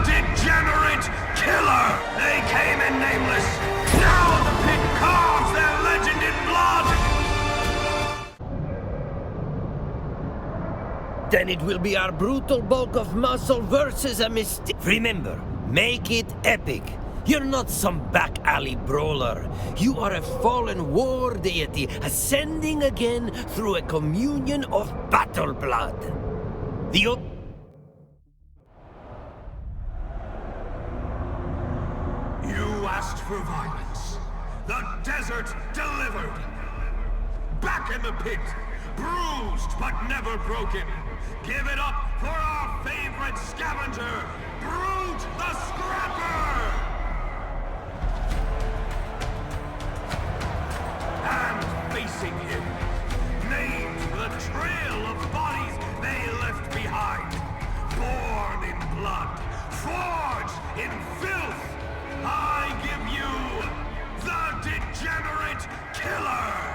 degenerate killer! They came in nameless. Now the pit carves their legend in blood! Then it will be our brutal bulk of muscle versus a mistake. Remember, make it epic. You're not some back alley brawler. You are a fallen war deity ascending again through a communion of battle blood. The You asked for violence. The desert delivered. Back in the pit, bruised but never broken. Give it up for our favorite scavenger, Brute the Scrapper! And facing him, named the trail of bodies they left behind. Born in blood, forged in filth, I give you the Degenerate Killer!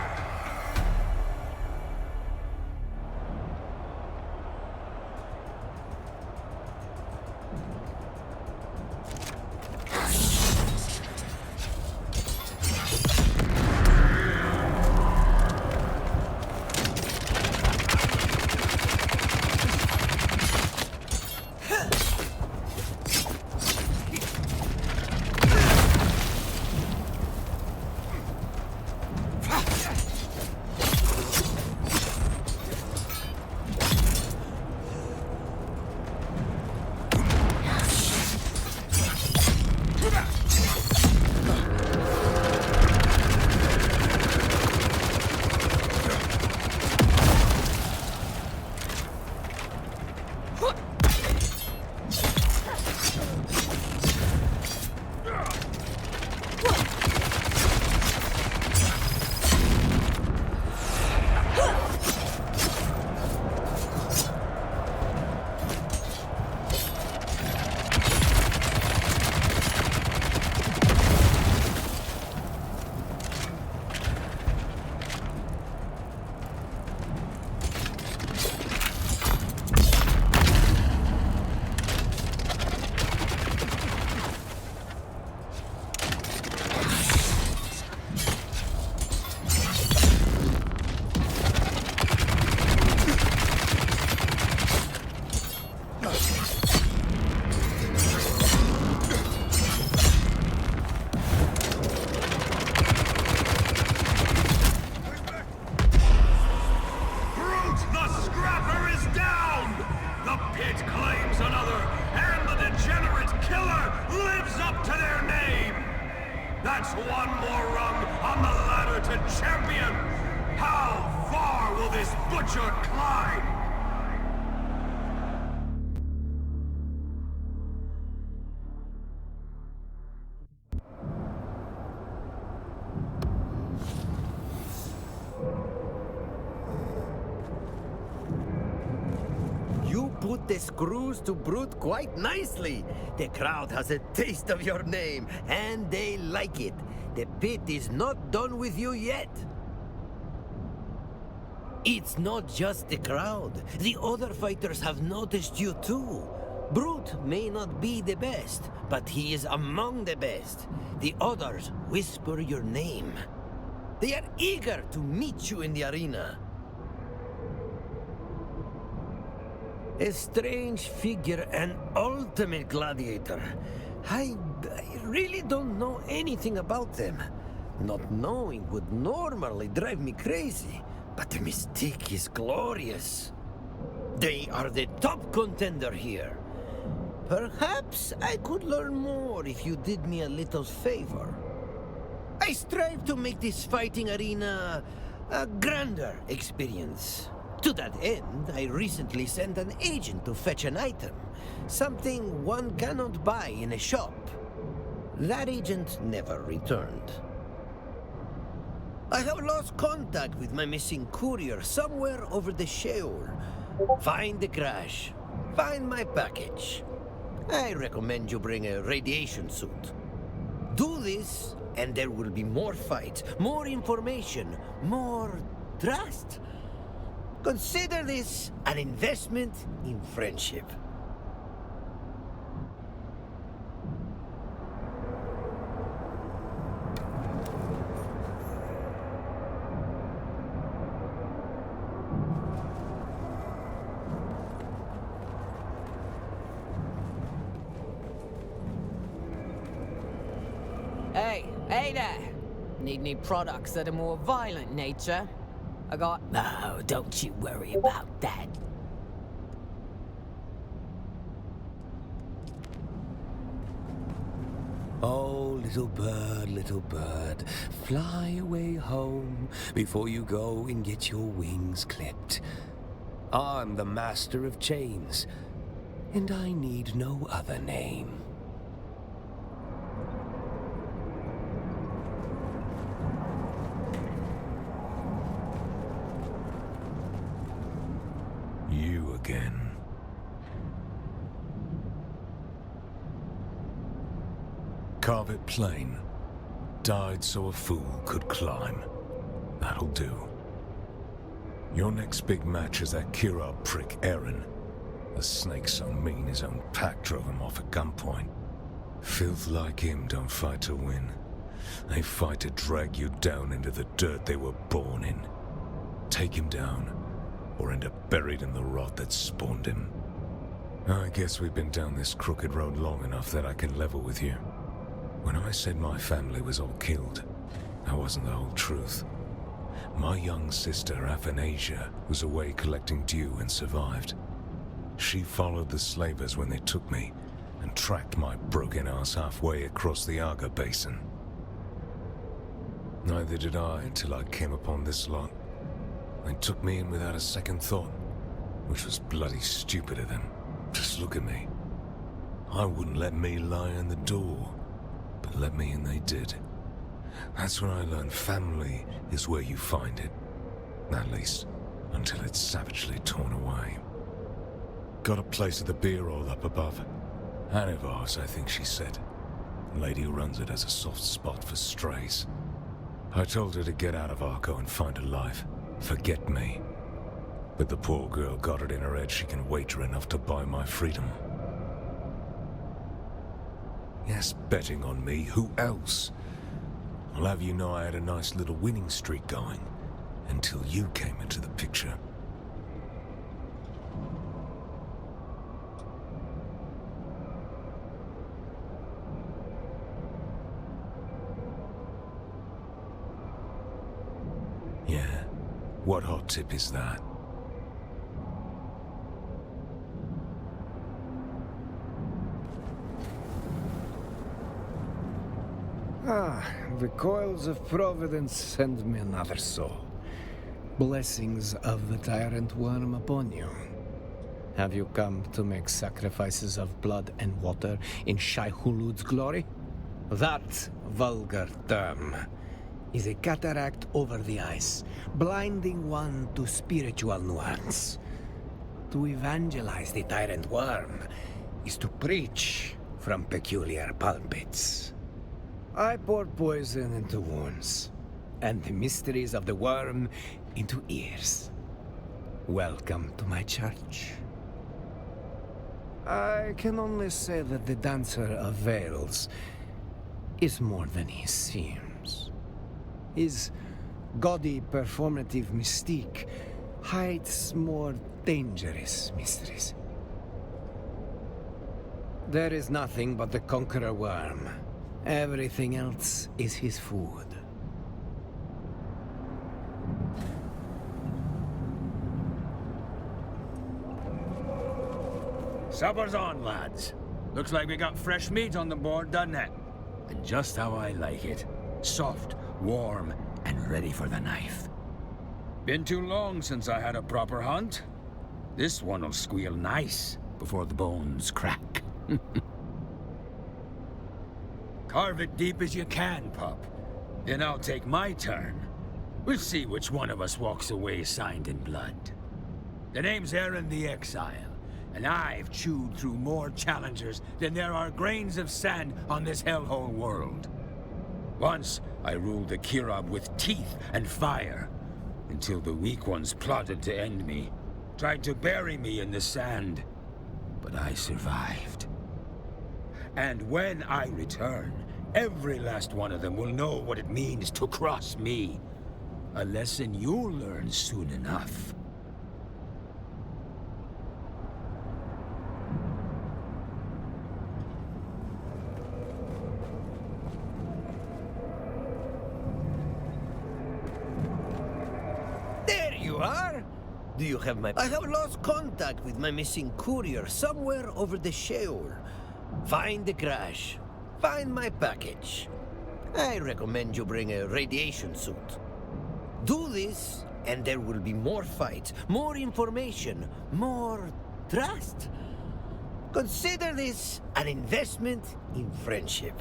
Put the screws to Brute quite nicely. The crowd has a taste of your name, and they like it. The pit is not done with you yet. It's not just the crowd. The other fighters have noticed you too. Brute may not be the best, but he is among the best. The others whisper your name. They are eager to meet you in the arena. A strange figure, an ultimate gladiator. I really don't know anything about them. Not knowing would normally drive me crazy, but the mystique is glorious. They are the top contender here. Perhaps I could learn more if you did me a little favor. I strive to make this fighting arena a grander experience. To that end, I recently sent an agent to fetch an item, something one cannot buy in a shop. That agent never returned. I have lost contact with my missing courier somewhere over the Sheol. Find the crash. Find my package. I recommend you bring a radiation suit. Do this, and there will be more fights, more information, more trust. Consider this an investment in friendship. Hey there! Need any products of a more violent nature? I got... No, don't you worry about that. Oh, little bird, fly away home before you go and get your wings clipped. I'm the master of chains, and I need no other name. You again. Carve it plain. Died so a fool could climb. That'll do. Your next big match is that Courier prick Aren. The snake so mean his own pack drove him off at gunpoint. Filth like him don't fight to win. They fight to drag you down into the dirt they were born in. Take him down, or end up buried in the rot that spawned him. I guess we've been down this crooked road long enough that I can level with you. When I said my family was all killed, that wasn't the whole truth. My young sister, Hephaestus, was away collecting dew and survived. She followed the slavers when they took me, and tracked my broken ass halfway across the Hagga Basin. Neither did I until I came upon this lot. They took me in without a second thought, which was bloody stupid of them. Just look at me. I wouldn't let me lie in the door, but let me in they did. That's when I learned family is where you find it. At least, until it's savagely torn away. Got a place at the beer hall up above. Anne of ours, I think she said. The lady who runs it has a soft spot for strays. I told her to get out of Arco and find a life. Forget me. But the poor girl got it in her head she can wager enough to buy my freedom. Yes, betting on me, who else? I'll have you know I had a nice little winning streak going, until you came into the picture. Yeah, what hot tip is that? The coils of Providence send me another soul. Blessings of the tyrant worm upon you. Have you come to make sacrifices of blood and water in Shai Hulud's glory? That vulgar term is a cataract over the eyes, blinding one to spiritual nuance. To evangelize the tyrant worm is to preach from peculiar pulpits. I pour poison into wounds, and the mysteries of the worm into ears. Welcome to my church. I can only say that the dancer of veils is more than he seems. His gaudy performative mystique hides more dangerous mysteries. There is nothing but the conqueror worm. Everything else is his food. Supper's on, lads. Looks like we got fresh meat on the board, doesn't it? And just how I like it. Soft, warm, and ready for the knife. Been too long since I had a proper hunt. This one'll squeal nice before the bones crack. Carve it deep as you can, pup. Then I'll take my turn. We'll see which one of us walks away signed in blood. The name's Aren The Exile, and I've chewed through more challengers than there are grains of sand on this hellhole world. Once, I ruled the Kirab with teeth and fire, until the weak ones plotted to end me, tried to bury me in the sand, but I survived. And when I return, every last one of them will know what it means to cross me. A lesson you'll learn soon enough. are? Do you have my... I have lost contact with my missing courier somewhere over the Sheol. Find the crash. Find my package. I recommend you bring a radiation suit. Do this, and there will be more fights, more information, more trust. Consider this an investment in friendship.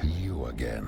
You again.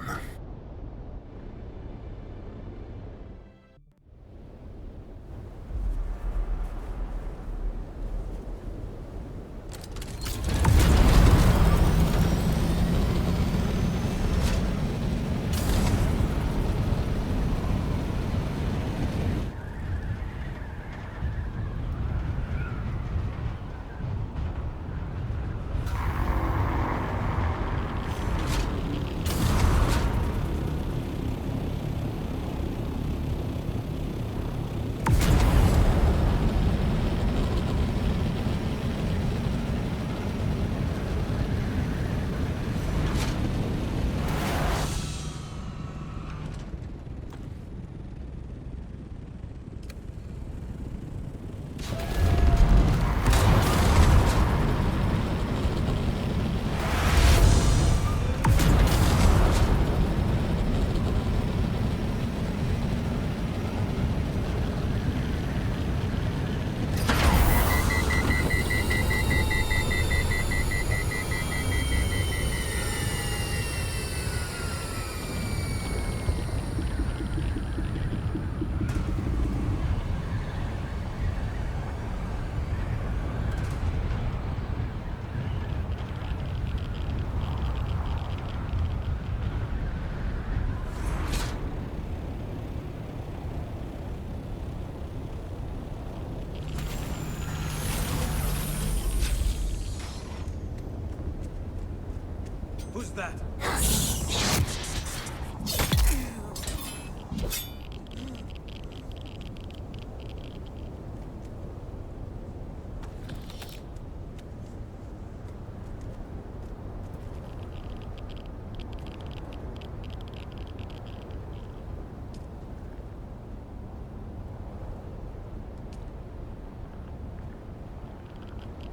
Who's that?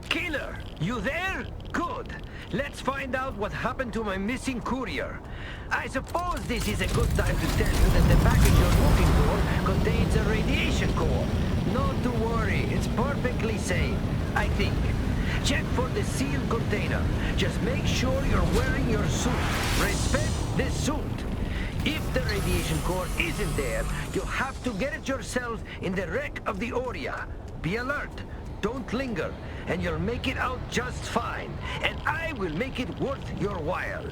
Killer, you there? Good. Let's find out what happened to my missing courier. I suppose this is a good time to tell you that the package you're looking for contains a radiation core. Not to worry, it's perfectly safe, I think. Check for the sealed container. Just make sure you're wearing your suit. Respect the suit. If the radiation core isn't there, you have to get it yourself in the wreck of the Aurea. Be alert. Don't linger, and you'll make it out just fine. And I will make it worth your while.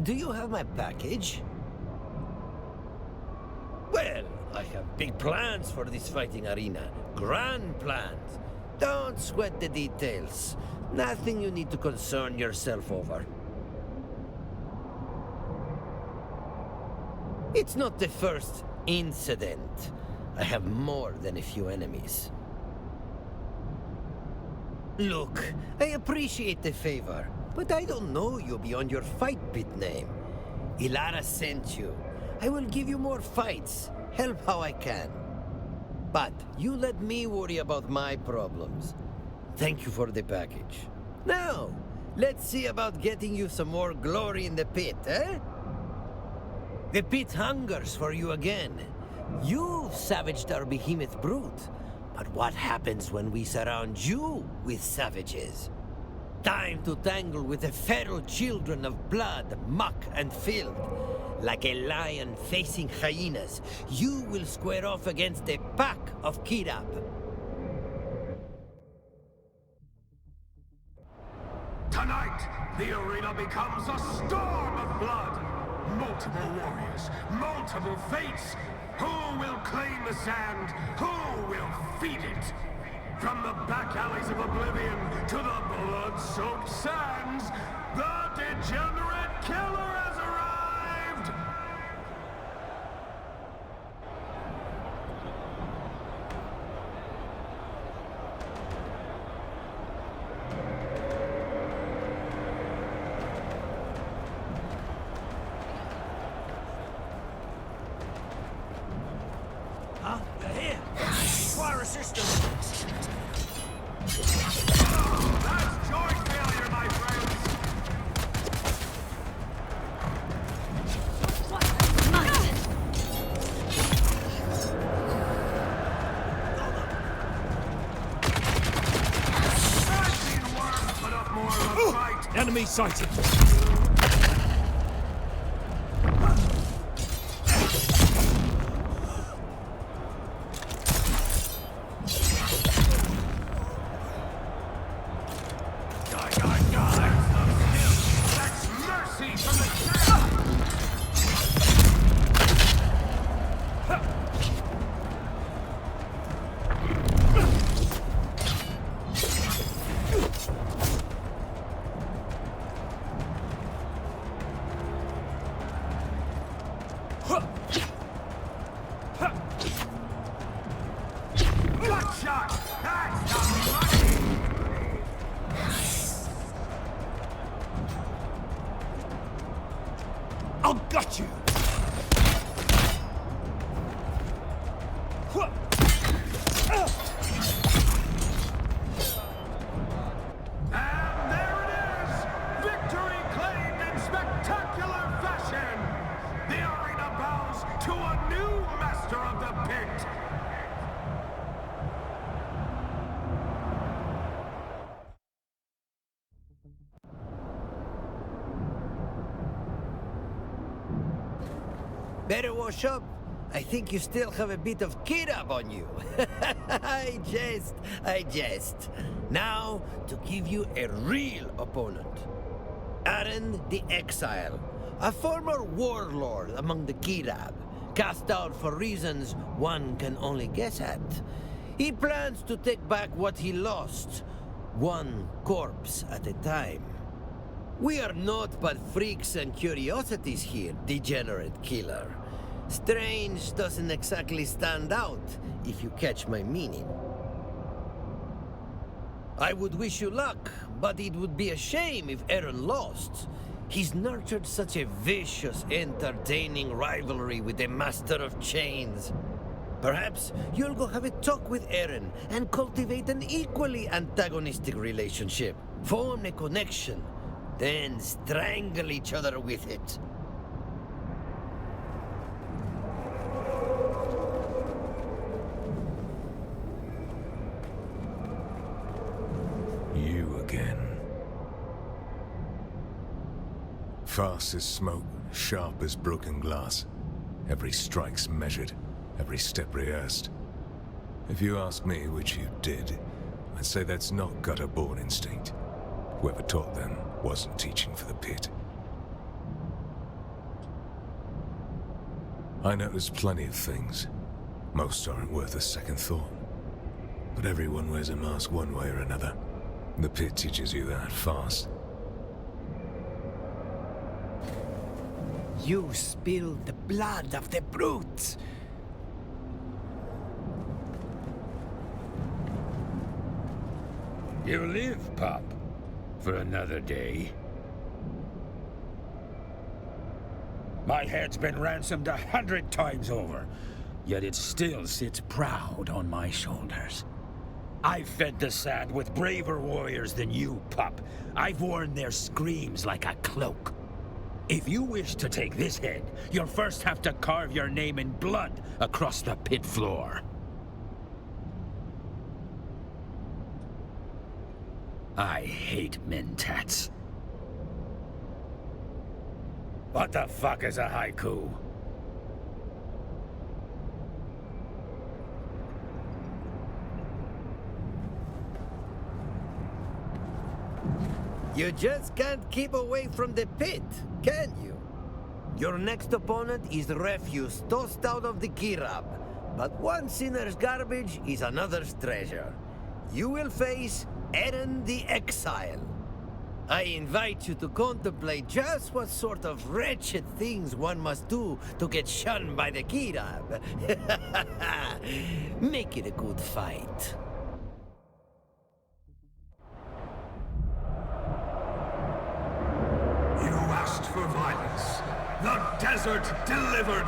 Do you have my package? Well, I have big plans for this fighting arena. Grand plans. Don't sweat the details. Nothing you need to concern yourself over. It's not the first incident. I have more than a few enemies. Look, I appreciate the favor, but I don't know you beyond your fight pit name. Ilara sent you. I will give you more fights, help how I can. But you let me worry about my problems. Thank you for the package. Now, let's see about getting you some more glory in the pit, eh? The pit hungers for you again. You've savaged our behemoth brute. But what happens when we surround you with savages? Time to tangle with the feral children of blood, muck, and filth. Like a lion facing hyenas, you will square off against a pack of Kirab. Tonight, the arena becomes a storm of blood. Multiple warriors, multiple fates. Who will claim the sand? Who will feed it? From the back alleys of oblivion to the blood-soaked sands, the degenerate killer has arrived! Huh? You're here! Require assistance! That's joint failure, my friends! I've seen worms put up more of a fight. Enemy sighted. That's mercy from the shadow! Gut shot! That's not lucky! I'll gut you. And there it is! Victory claimed in spectacular fashion! The arena bows to a new master of the pit! Better wash up. I think you still have a bit of Kirab on you. I jest. Now, to give you a real opponent. Aren the Exile, a former warlord among the Kirab, cast out for reasons one can only guess at. He plans to take back what he lost, one corpse at a time. We are naught but freaks and curiosities here, degenerate killer. Strange doesn't exactly stand out, if you catch my meaning. I would wish you luck, but it would be a shame if Aren lost. He's nurtured such a vicious, entertaining rivalry with the Master of Chains. Perhaps you'll go have a talk with Aren and cultivate an equally antagonistic relationship. Form a connection, then strangle each other with it. You again. Fast as smoke, sharp as broken glass. Every strike's measured, every step rehearsed. If you ask me which you did, I'd say that's not gutter-born instinct. Whoever taught them wasn't teaching for the pit. I noticed plenty of things. Most aren't worth a second thought. But everyone wears a mask one way or another. The pit teaches you that fast. You spilled the blood of the brutes! You live, pup, for another day. My head's been ransomed 100 times over, yet it still sits proud on my shoulders. I've fed the sand with braver warriors than you, pup. I've worn their screams like a cloak. If you wish to take this head, you'll first have to carve your name in blood across the pit floor. I hate mentats. What the fuck is a haiku? You just can't keep away from the pit, can you? Your next opponent is refuse tossed out of the Kirab. But one sinner's garbage is another's treasure. You will face Aren the Exile. I invite you to contemplate just what sort of wretched things one must do to get shunned by the Kirab. Make it a good fight. You asked for violence. The desert delivered.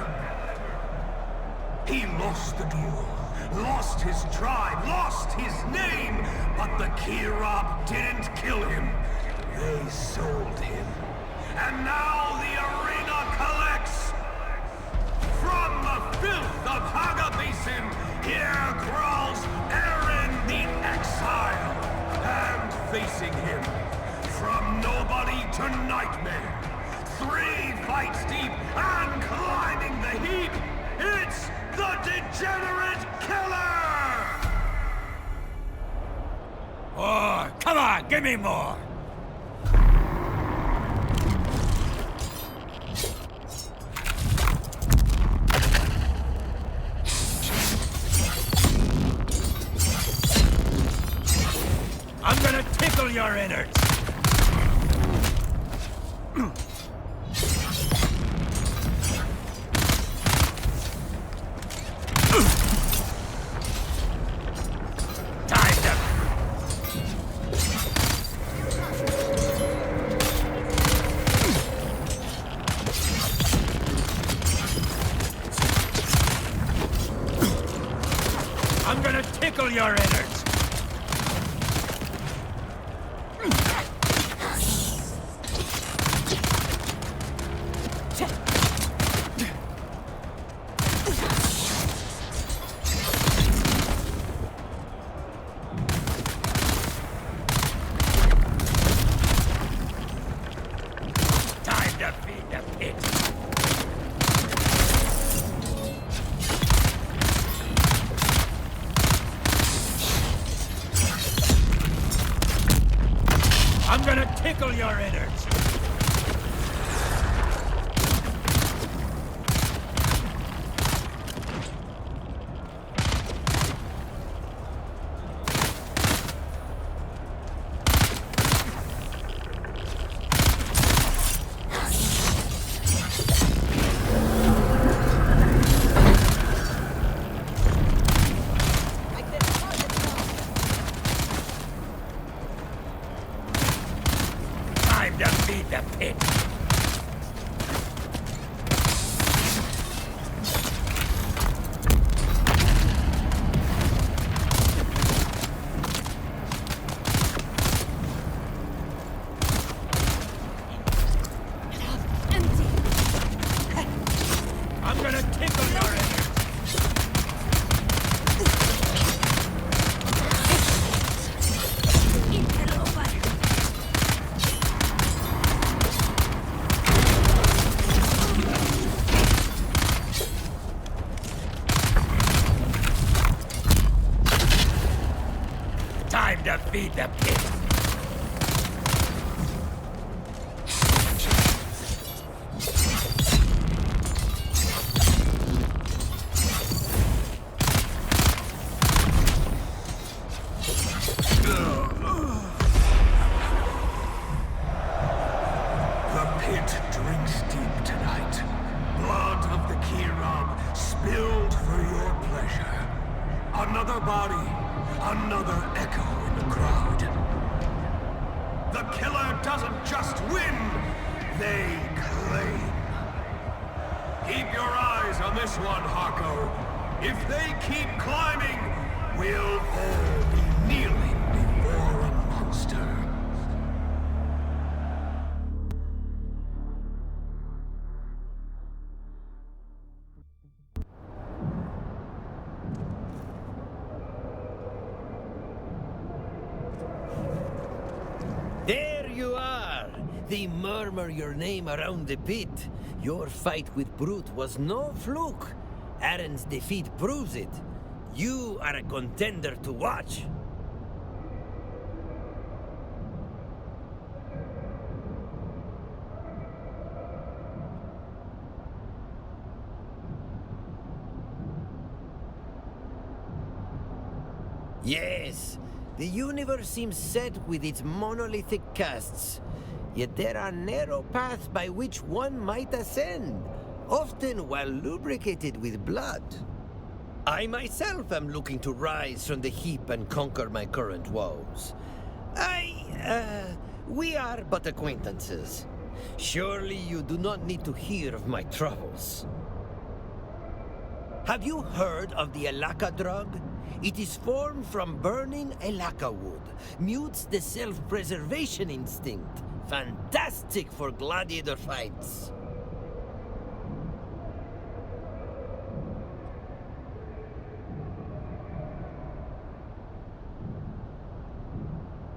He lost the duel, lost his tribe, lost his name, but the Kirab didn't kill him. They sold him. And now the arena collects. From the filth of Hagga Basin, here crawls Aren the Exile. And facing him, from nobody to nightmare, 3 fights deep and climbing the heap, it's the Degenerate Killer! Oh, come on, give me more! I'm gonna tickle your innards! I'm gonna tickle your innards! Time to feed the pit! I'm gonna tickle your innards! Time to feed the pit! I'm gonna tickle your innards! Time to feed the pit! measure. Another body, another echo in the crowd. The killer doesn't just win, they claim. Keep your eyes on this one, Harko. If they keep climbing, we'll all be kneeling before a monster. There you are! They murmur your name around the pit. Your fight with Brute was no fluke. Aren's defeat proves it. You are a contender to watch. Yes, the universe seems set with its monolithic castes. Yet there are narrow paths by which one might ascend, often well lubricated with blood. I myself am looking to rise from the heap and conquer my current woes. We are but acquaintances. Surely you do not need to hear of my troubles. Have you heard of the elecca drug? It is formed from burning elecca wood, mutes the self-preservation instinct. Fantastic for gladiator fights.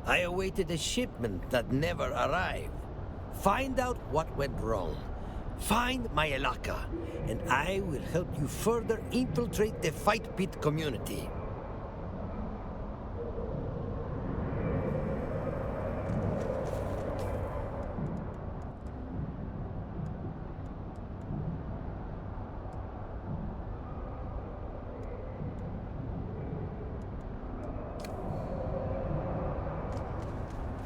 I awaited a shipment that never arrived. Find out what went wrong. Find my elecca, and I will help you further infiltrate the Fight Pit community.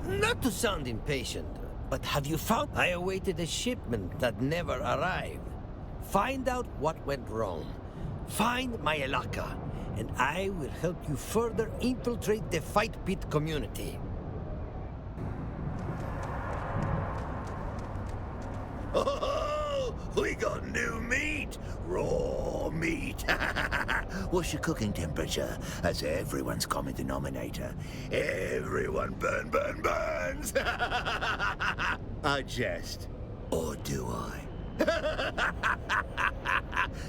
Not to sound impatient, but have you found? I awaited a shipment that never arrived. Find out what went wrong. Find my elecca, and I will help you further infiltrate the Fight Pit community. Oh, we got new meat! Raw meat! What's your cooking temperature? That's everyone's common denominator. Everyone burns! I jest. Or do I?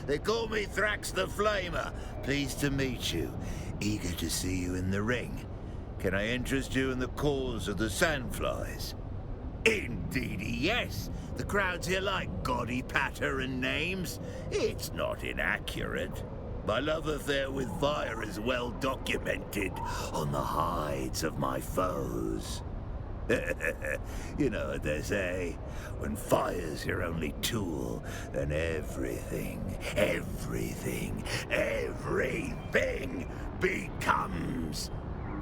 They call me Thrax the Flamer. Pleased to meet you. Eager to see you in the ring. Can I interest you in the cause of the Sandflies? Indeedy, yes. The crowds here like gaudy patter and names. It's not inaccurate. My love affair with fire is well documented on the hides of my foes. You know what they say. When fire's your only tool, then everything becomes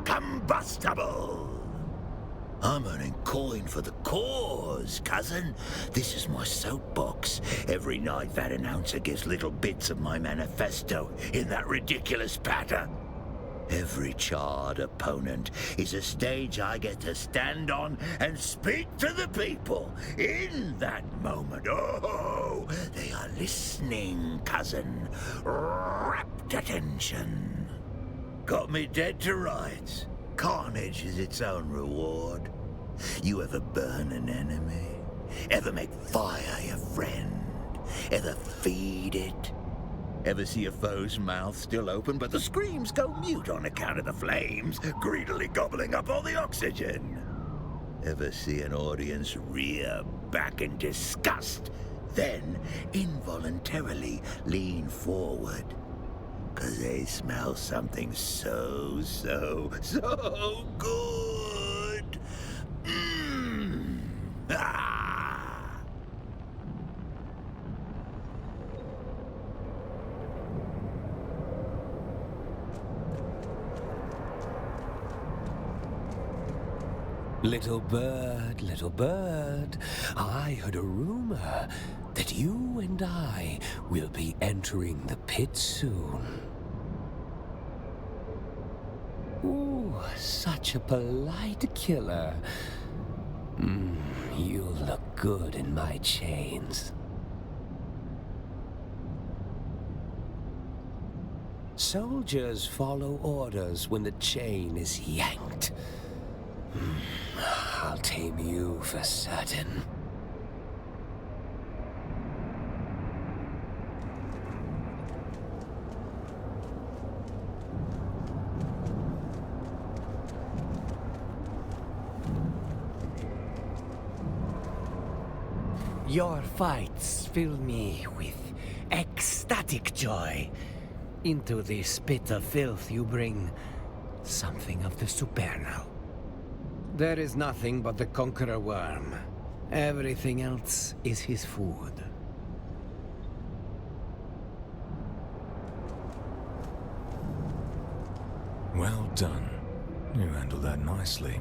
combustible. I'm earning coin for the cause, cousin. This is my soapbox. Every night that announcer gives little bits of my manifesto in that ridiculous patter. Every charred opponent is a stage I get to stand on and speak to the people. In that moment, oh, they are listening, cousin. Rapt attention. Got me dead to rights. Carnage is its own reward. You ever burn an enemy? Ever make fire your friend? Ever feed it? Ever see a foe's mouth still open, but the screams go mute on account of the flames, greedily gobbling up all the oxygen? Ever see an audience rear back in disgust, then involuntarily lean forward? 'Cause they smell something so good. Ah! Little bird, I heard a rumor that you and I will be entering the pit soon. Ooh, such a polite killer. You look good in my chains. Soldiers follow orders when the chain is yanked. I'll tame you for certain. Your fights fill me with ecstatic joy. Into this pit of filth you bring something of the supernal. There is nothing but the Conqueror worm. Everything else is his food. Well done. You handled that nicely.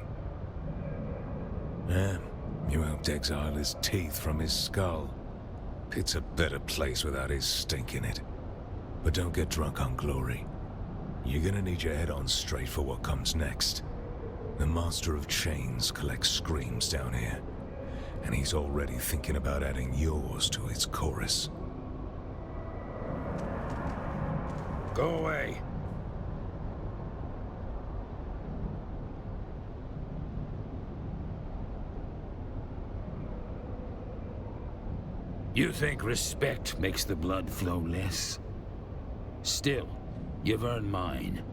Yeah, you helped exile his teeth from his skull. Pit's a better place without his stink in it. But don't get drunk on glory. You're gonna need your head on straight for what comes next. The Master of Chains collects screams down here, and he's already thinking about adding yours to his chorus. Go away. You think respect makes the blood flow less? Still, you've earned mine.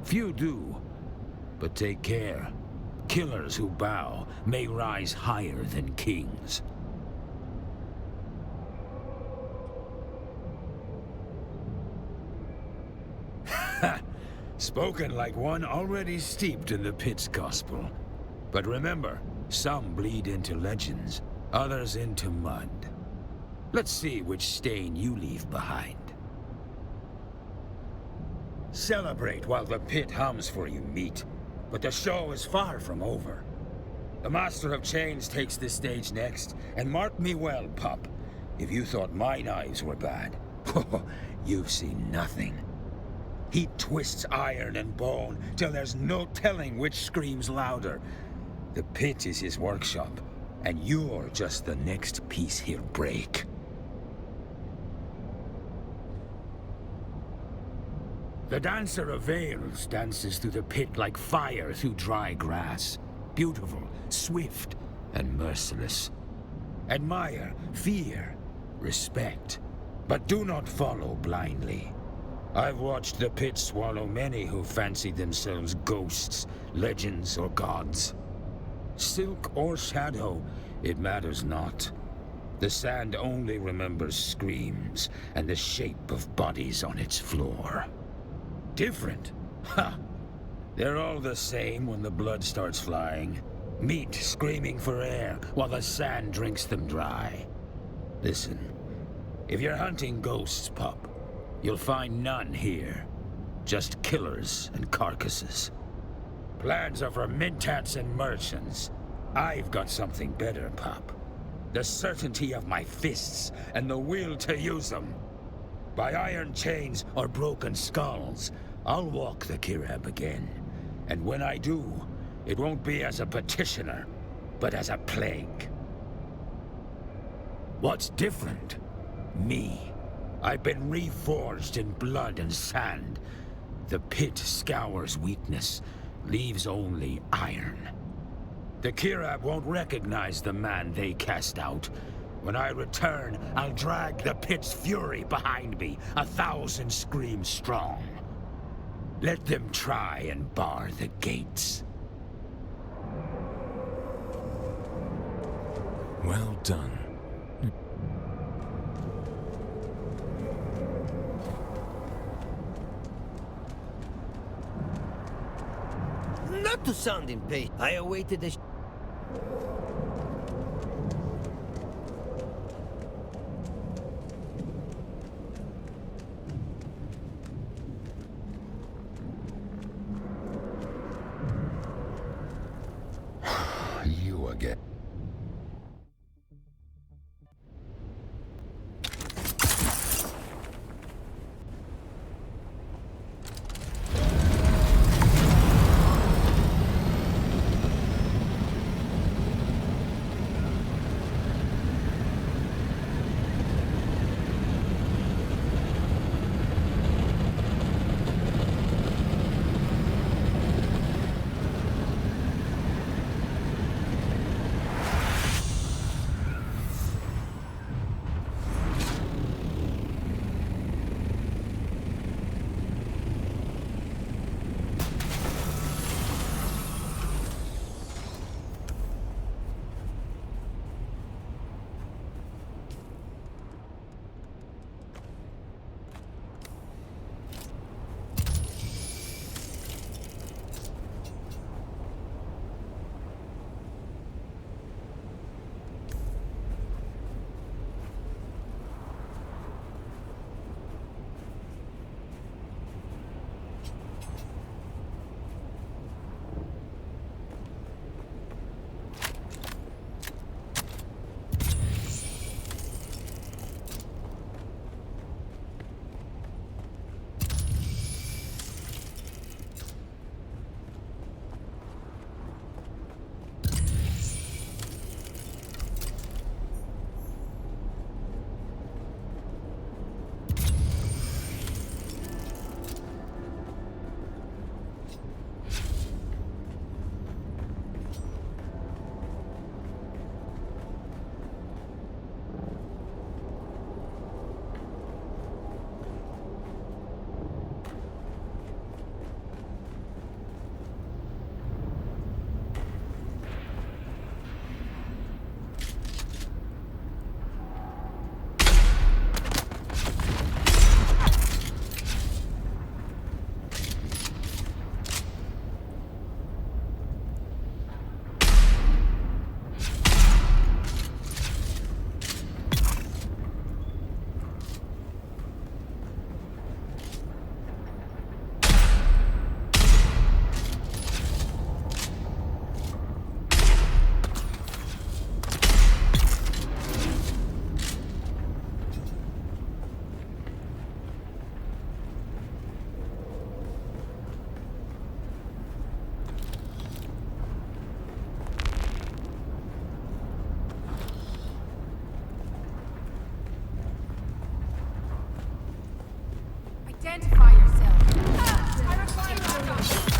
Few do, but take care. Killers who bow may rise higher than kings. Ha! Spoken like one already steeped in the pit's gospel. But remember, some bleed into legends, others into mud. Let's see which stain you leave behind. Celebrate while the pit hums for you, meat. But the show is far from over. The Master of Chains takes the stage next, and mark me well, pup. If you thought my knives were bad, you've seen nothing. He twists iron and bone till there's no telling which screams louder. The pit is his workshop, and you're just the next piece he'll break. The Dancer of Veils dances through the pit like fire through dry grass. Beautiful, swift, and merciless. Admire, fear, respect. But do not follow blindly. I've watched the pit swallow many who fancied themselves ghosts, legends, or gods. Silk or shadow, it matters not. The sand only remembers screams and the shape of bodies on its floor. Different? Ha! They're all the same when the blood starts flying. Meat screaming for air while the sand drinks them dry. Listen, if you're hunting ghosts, pup, you'll find none here. Just killers and carcasses. Plans are for mintats and merchants. I've got something better, pup. The certainty of my fists and the will to use them. By iron chains or broken skulls, I'll walk the Kirab again. And when I do, it won't be as a petitioner, but as a plague. What's different? Me. I've been reforged in blood and sand. The pit scours weakness, leaves only iron. The Kirab won't recognize the man they cast out. When I return, I'll drag the pit's fury behind me, 1,000 screams strong. Let them try and bar the gates. Well done. Not to sound impatient, I awaited a... You again. Identify yourself. I require backup.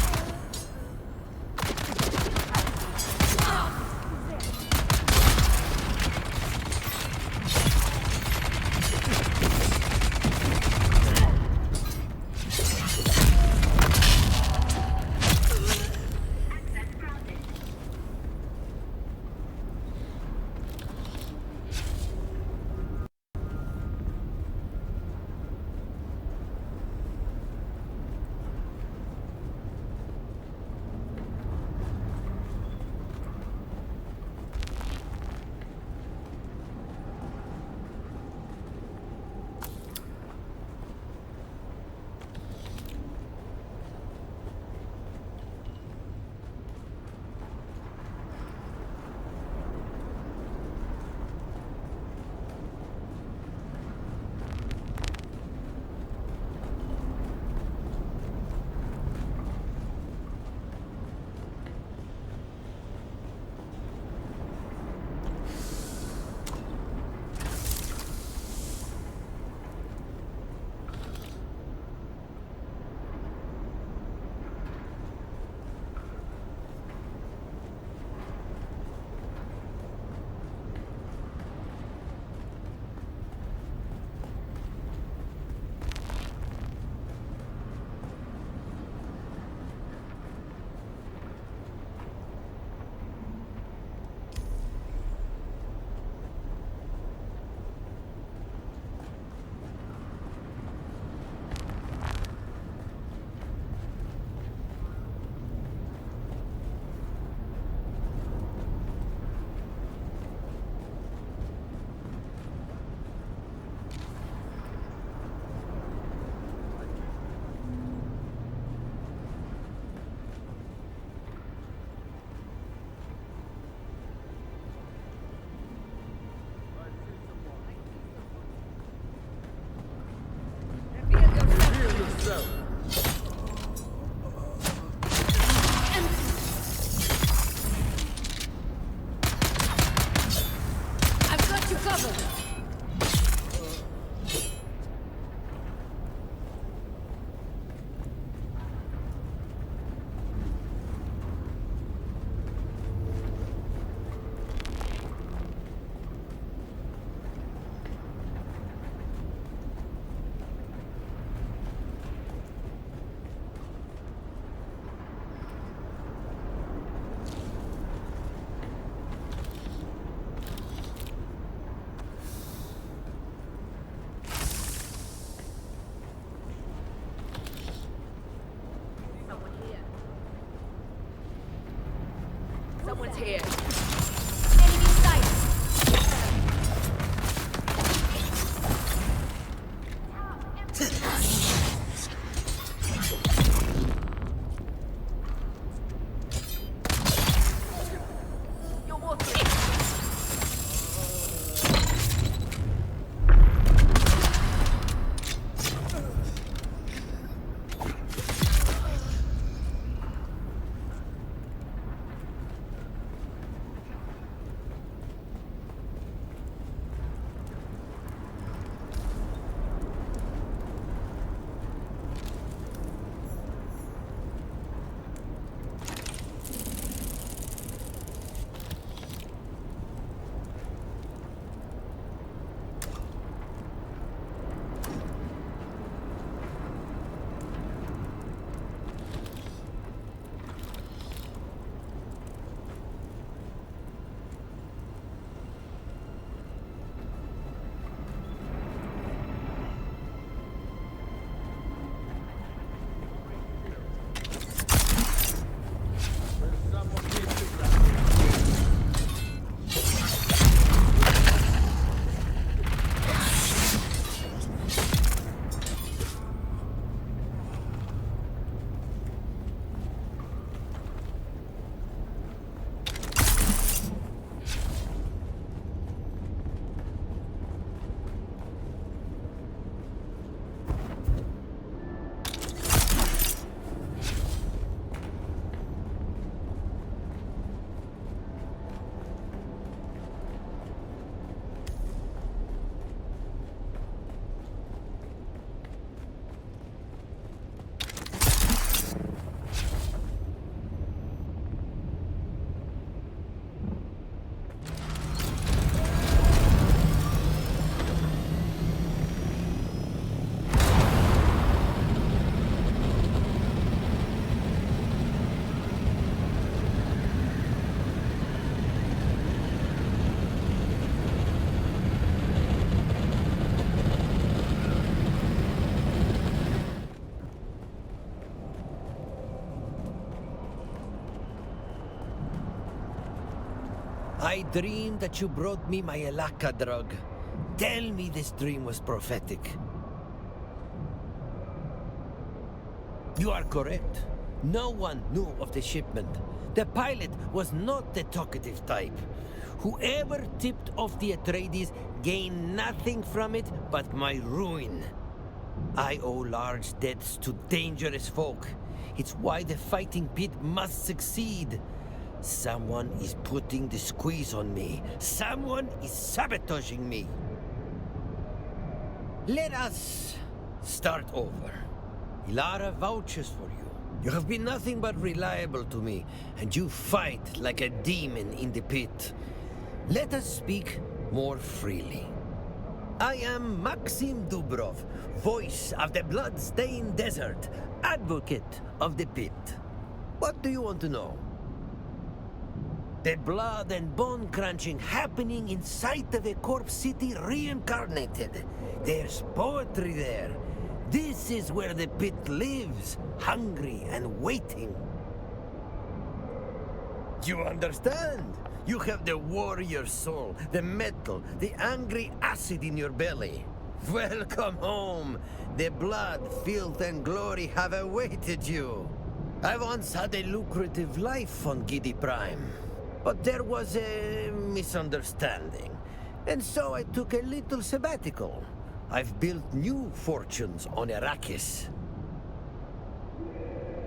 Someone's here. Enemy sight. You're walking. I dreamed that you brought me my elecca drug. Tell me this dream was prophetic. You are correct. No one knew of the shipment. The pilot was not the talkative type. Whoever tipped off the Atreides gained nothing from it but my ruin. I owe large debts to dangerous folk. It's why the fighting pit must succeed. Someone is putting the squeeze on me. Someone is sabotaging me. Let us start over. Ilara vouches for you. You have been nothing but reliable to me, and you fight like a demon in the pit. Let us speak more freely. I am Maxim Dubrov, voice of the blood-stained desert, advocate of the pit. What do you want to know? The blood and bone crunching happening inside of a corpse city reincarnated. There's poetry there. This is where the pit lives, hungry and waiting. You understand? You have the warrior soul, the metal, the angry acid in your belly. Welcome home. The blood, filth, and glory have awaited you. I once had a lucrative life on Gidi Prime, but there was a misunderstanding, and so I took a little sabbatical. I've built new fortunes on Arrakis.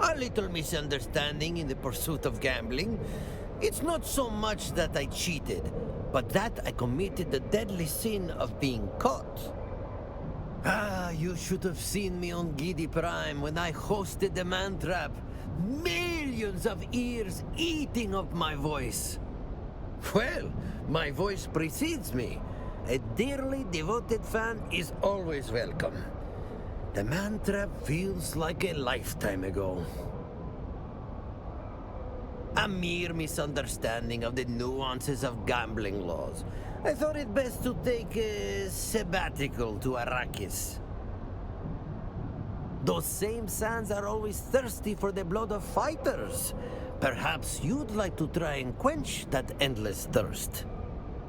A little misunderstanding in the pursuit of gambling. It's not so much that I cheated, but that I committed the deadly sin of being caught. Ah, you should have seen me on Gidi Prime when I hosted the man trap. Millions of ears eating of my voice. Well, my voice precedes me. A dearly devoted fan is always welcome. The man trap feels like a lifetime ago. A mere misunderstanding of the nuances of gambling laws. I thought it best to take a sabbatical to Arrakis. Those same sands are always thirsty for the blood of fighters. Perhaps you'd like to try and quench that endless thirst.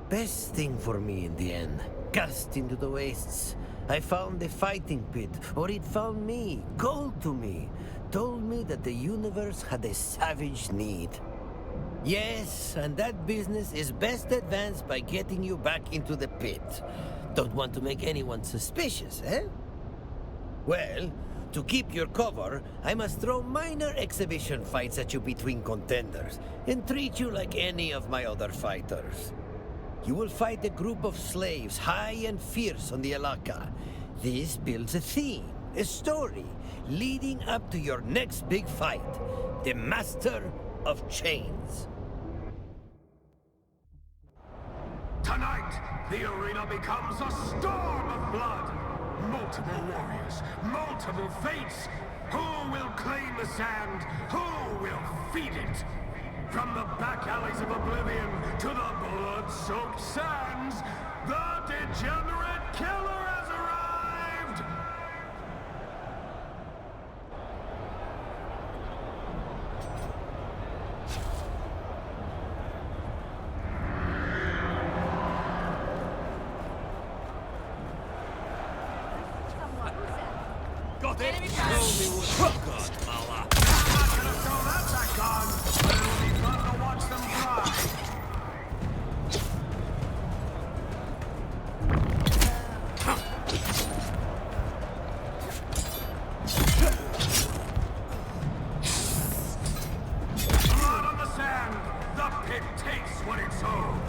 Best thing for me in the end. Cast into the wastes. I found the fighting pit, or it found me, called to me, told me that the universe had a savage need. Yes, and that business is best advanced by getting you back into the pit. Don't want to make anyone suspicious, eh? Well, to keep your cover, I must throw minor exhibition fights at you between contenders, and treat you like any of my other fighters. You will fight a group of slaves, high and fierce on the elecca. This builds a theme, a story, leading up to your next big fight, the Master of Chains. Tonight, the arena becomes a storm of blood. Multiple warriors, multiple fates. Who will claim the sand? Who will feed it? From the back alleys of oblivion to the blood-soaked sands, the degenerate killer has arrived! Got it! I'm not gonna throw that back on, but it'll be fun to watch them try. Blood on the sand! The pit takes what it's owed!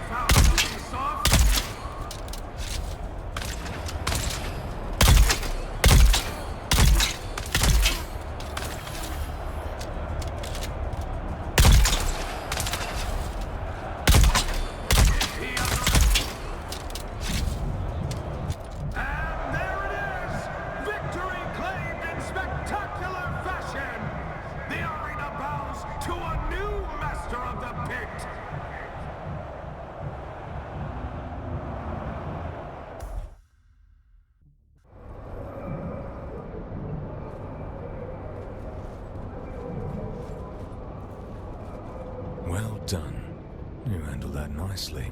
found something soft? And there it is! Victory claimed in spectacular fashion! The arena bows to a new master of the pit! Well done. You handled that nicely.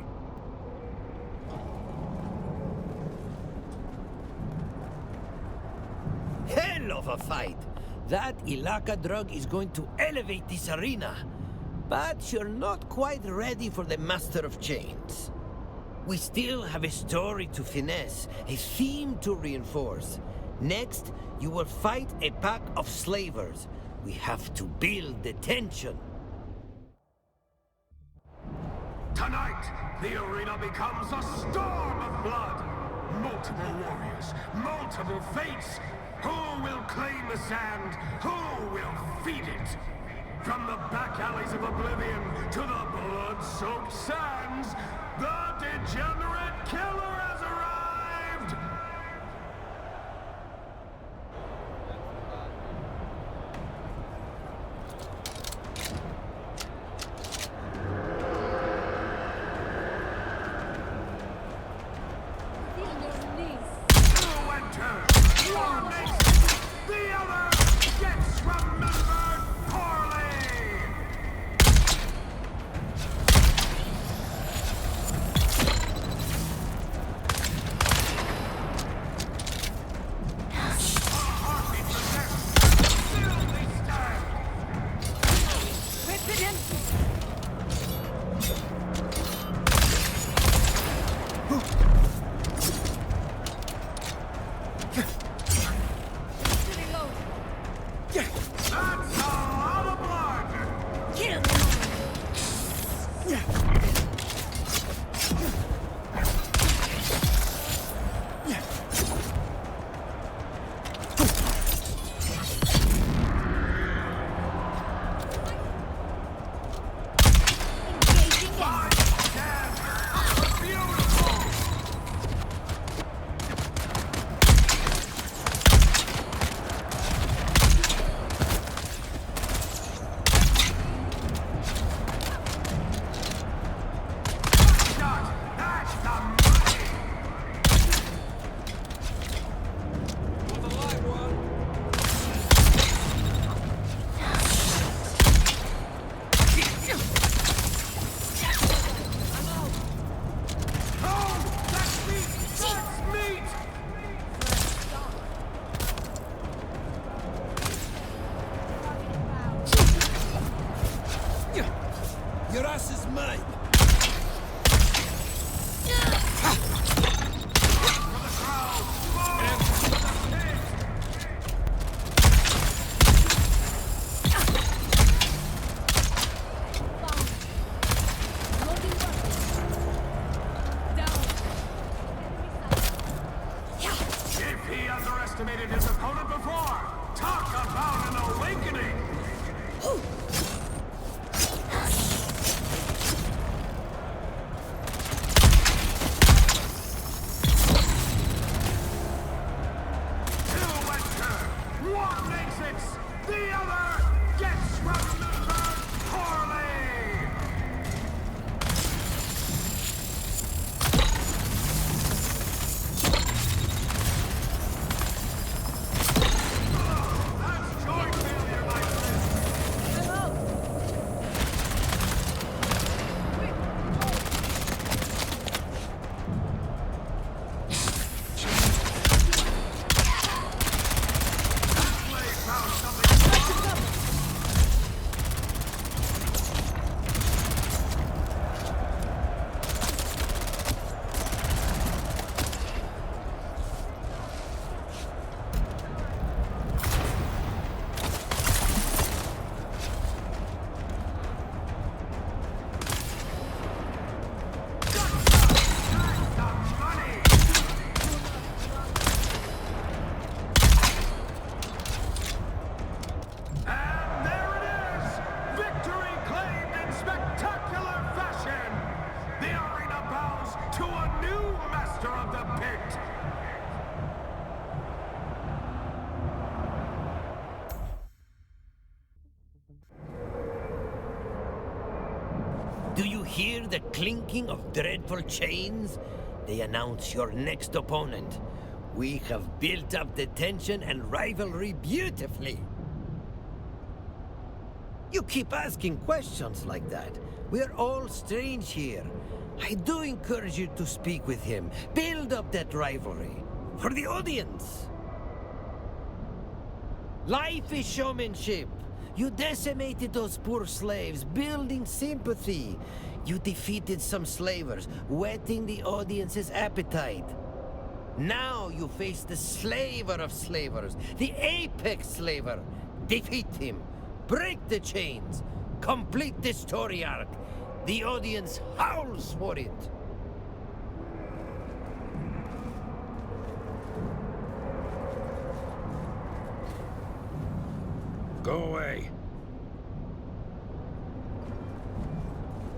Hell of a fight! That elecca drug is going to elevate this arena. But you're not quite ready for the Master of Chains. We still have a story to finesse, a theme to reinforce. Next, you will fight a pack of slavers. We have to build the tension. Tonight, the arena becomes a storm of blood. Multiple warriors, multiple fates. Who will claim the sand? Who will feed it? From the back alleys of oblivion to the blood-soaked sands, the degenerate killer has arrived! Who enters? One makes the other gets remembered poorly! Arrakis possessed! Still they stand! hear the clinking of dreadful chains? They announce your next opponent. We have built up the tension and rivalry beautifully. You keep asking questions like that. We're all strange here. I do encourage you to speak with him. Build up that rivalry. For the audience. Life is showmanship. You decimated those poor slaves, building sympathy. You defeated some slavers, whetting the audience's appetite. Now you face the slaver of slavers, the apex slaver. Defeat him. Break the chains. Complete the story arc. The audience howls for it. Go away.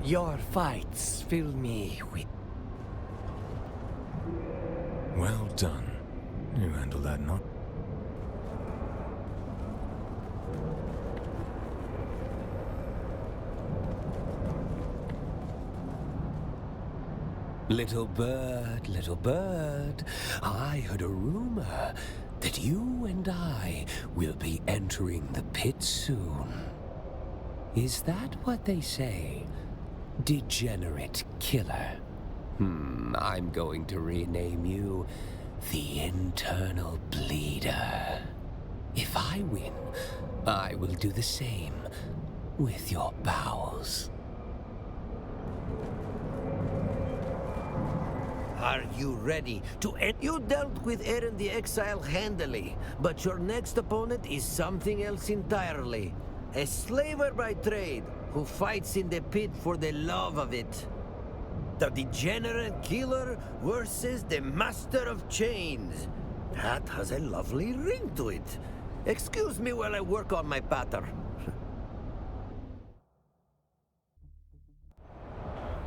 Your fights fill me with... Well done. You handled that, not? Little bird, I heard a rumor that you and I will be entering the pit soon. Is that what they say? Degenerate killer. I'm going to rename you the Internal Bleeder. If I win, I will do the same with your bowels. Are you ready to end? You dealt with Aren the Exile handily, but your next opponent is something else entirely. A slaver by trade, who fights in the pit for the love of it. The degenerate killer versus the master of chains. That has a lovely ring to it. Excuse me while I work on my patter.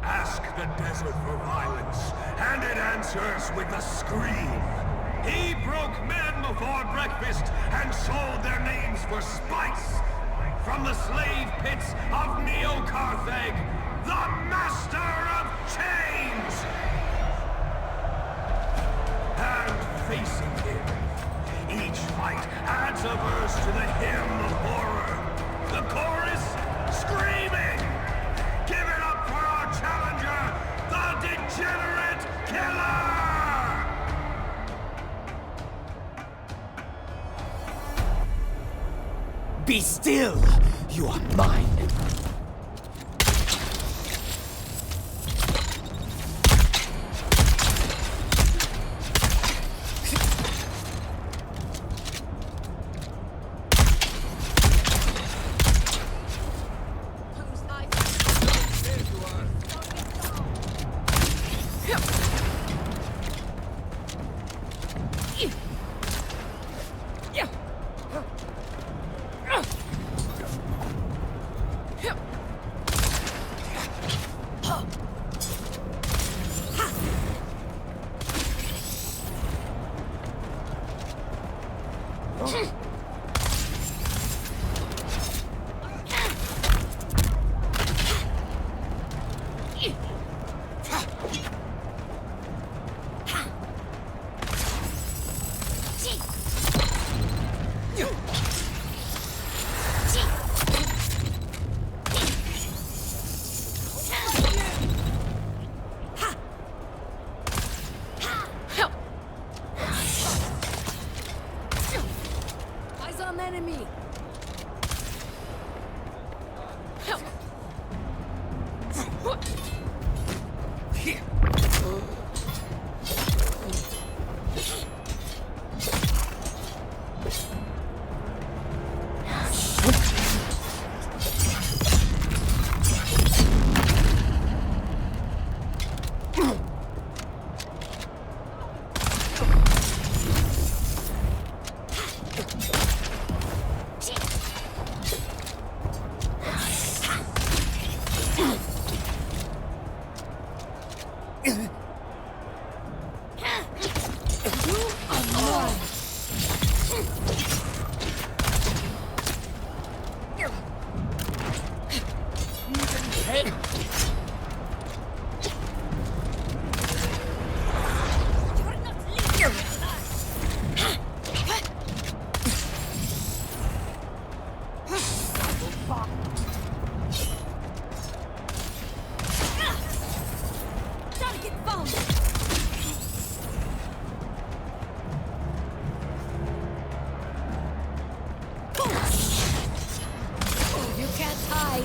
Ask the desert for violence, and it answers with a scream. He broke men before breakfast and sold their names for spice. From the slave pits of Neo-Carthage, the master of chains! And facing him, each fight adds a verse to the hymn of horror. The chorus, screaming! Give it up for our challenger, the degenerate killer! Be still! You are mine! Target found! You can't hide!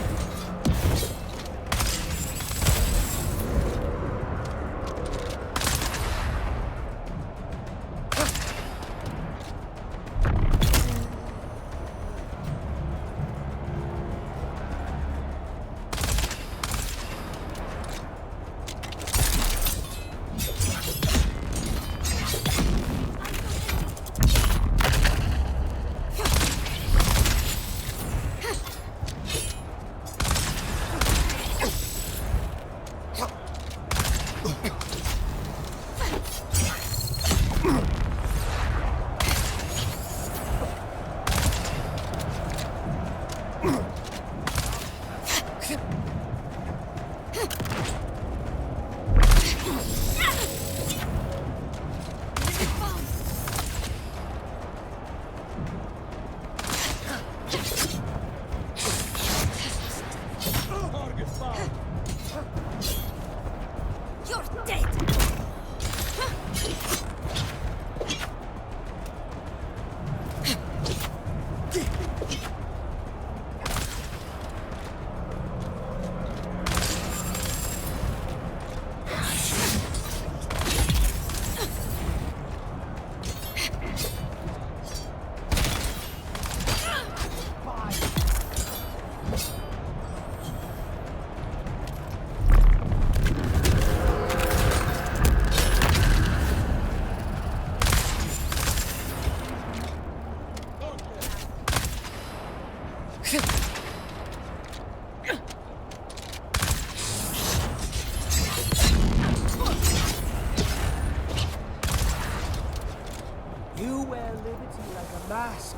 You wear liberty like a mask.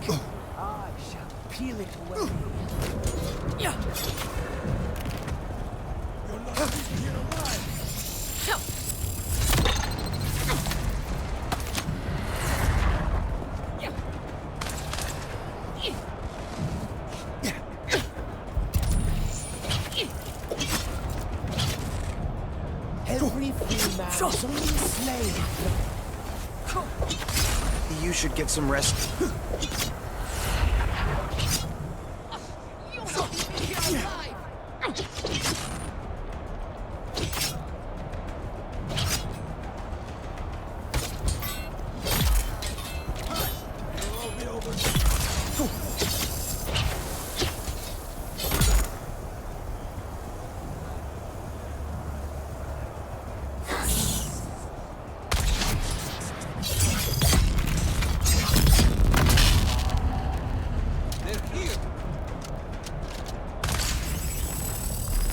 I shall peel it away. You're not leaving here alive! Every free man is only a slave. You should get some rest. You're not leaving here alive!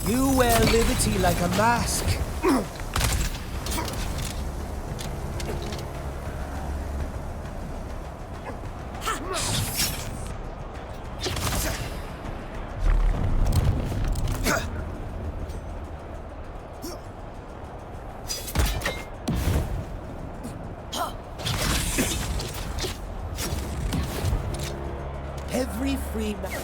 You wear liberty like a mask. Every free man.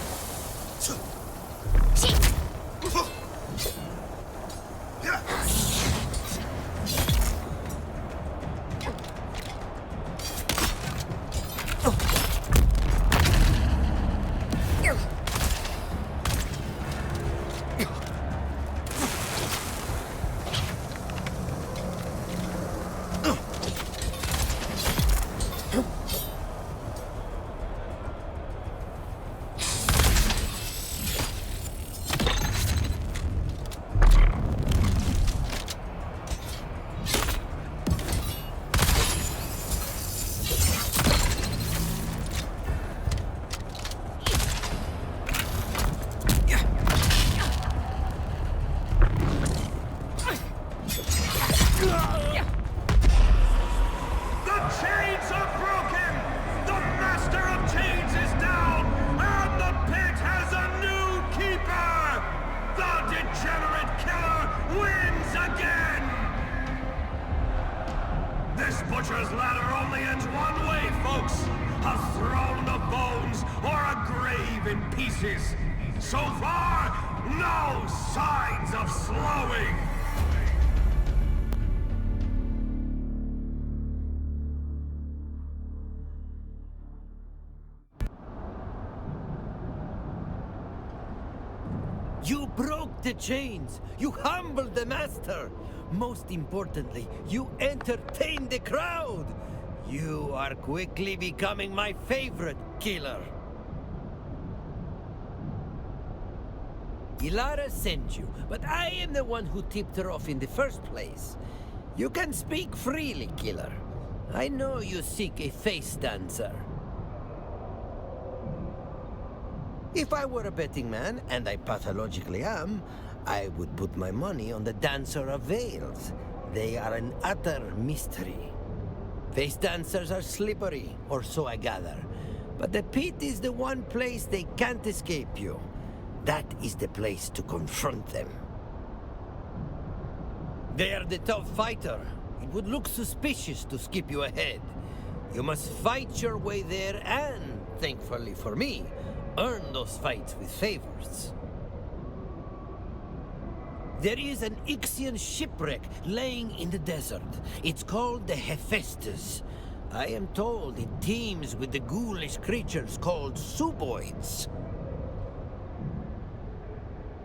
Butcher's ladder only ends one way, folks. A throne of bones or a grave in pieces. So far, no signs of slowing. broke the chains. You humbled the master. Most importantly, you entertained the crowd. You are quickly becoming my favorite killer. Ilara sent you, but I am the one who tipped her off in the first place. You can speak freely, killer. I know you seek a face dancer. If I were a betting man, and I pathologically am, I would put my money on the Dancer of Veils. They are an utter mystery. Face dancers are slippery, or so I gather. But the pit is the one place they can't escape you. That is the place to confront them. They are the top fighter. It would look suspicious to skip you ahead. You must fight your way there and, thankfully for me, earn those fights with favors. There is an Ixian shipwreck laying in the desert. It's called the Hephaestus. I am told it teems with the ghoulish creatures called Suboids.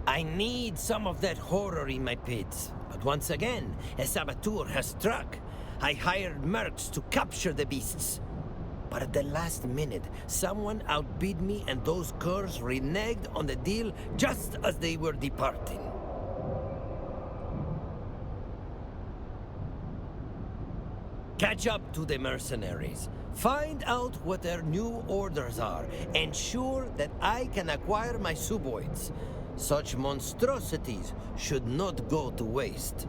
I need some of that horror in my pits. But once again, a saboteur has struck. I hired mercs to capture the beasts. But at the last minute, someone outbid me and those curs reneged on the deal just as they were departing. Catch up to the mercenaries. Find out what their new orders are. Ensure that I can acquire my Suboids. Such monstrosities should not go to waste.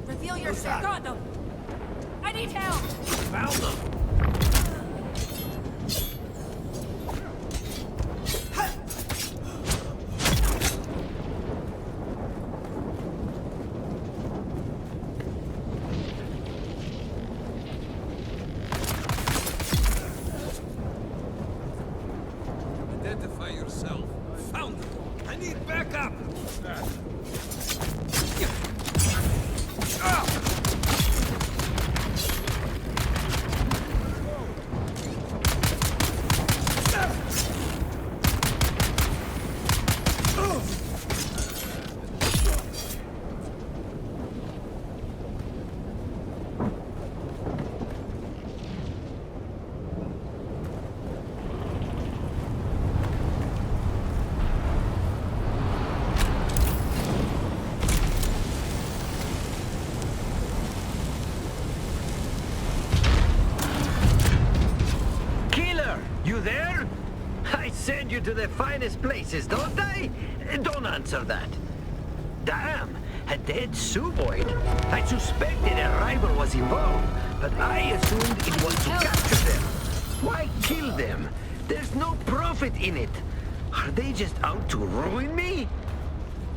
Reveal yourself. Got them. I need help. Found them. Identify yourself. Found them. I need backup. You there? I send you to the finest places, don't I? Don't answer that. Damn, a dead Suboid. I suspected a rival was involved, but I assumed it was to capture them. Why kill them? There's no profit in it. Are they just out to ruin me?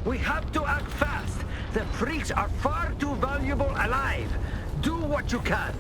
We have to act fast. The freaks are far too valuable alive. Do what you can.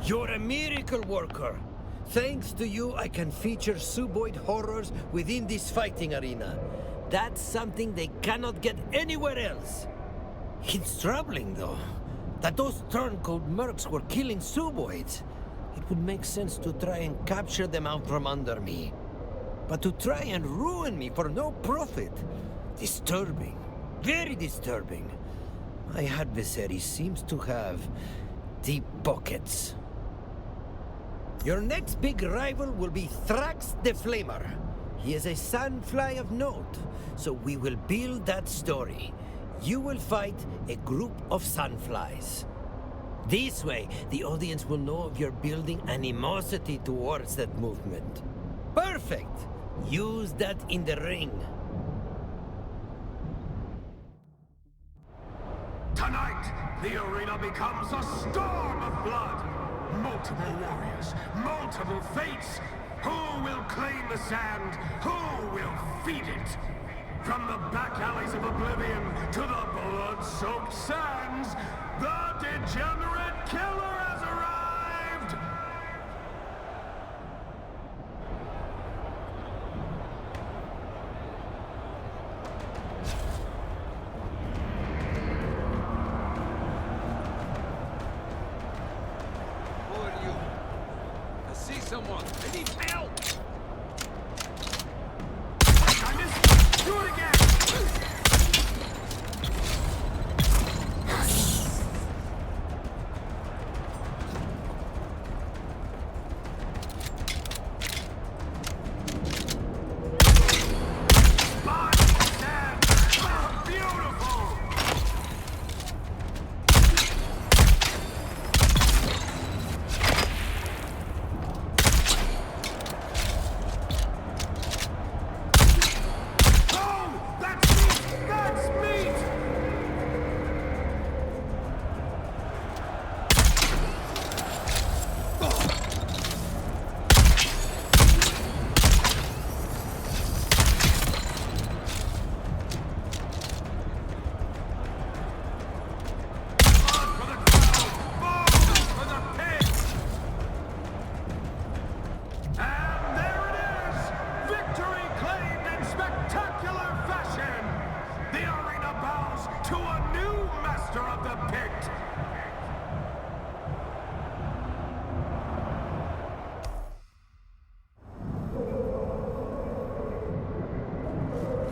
You're a miracle worker. Thanks to you, I can feature Suboid horrors within this fighting arena. That's something they cannot get anywhere else. It's troubling, though, that those turncoat mercs were killing Suboids. It would make sense to try and capture them out from under me. But to try and ruin me for no profit? Disturbing. Very disturbing. My adversary seems to have deep pockets. Your next big rival will be Thrax the Flamer. He is a Sandfly of note, so we will build that story. You will fight a group of Sandflies. This way, the audience will know of your building animosity towards that movement. Perfect! Use that in the ring. Tonight, the arena becomes a storm of blood. Multiple warriors, multiple fates. Who will claim the sand? Who will feed it? From the back alleys of oblivion to the blood-soaked sands, the degenerate killer has arrived! Who are you? I see someone. I need help! I missed! Do it again!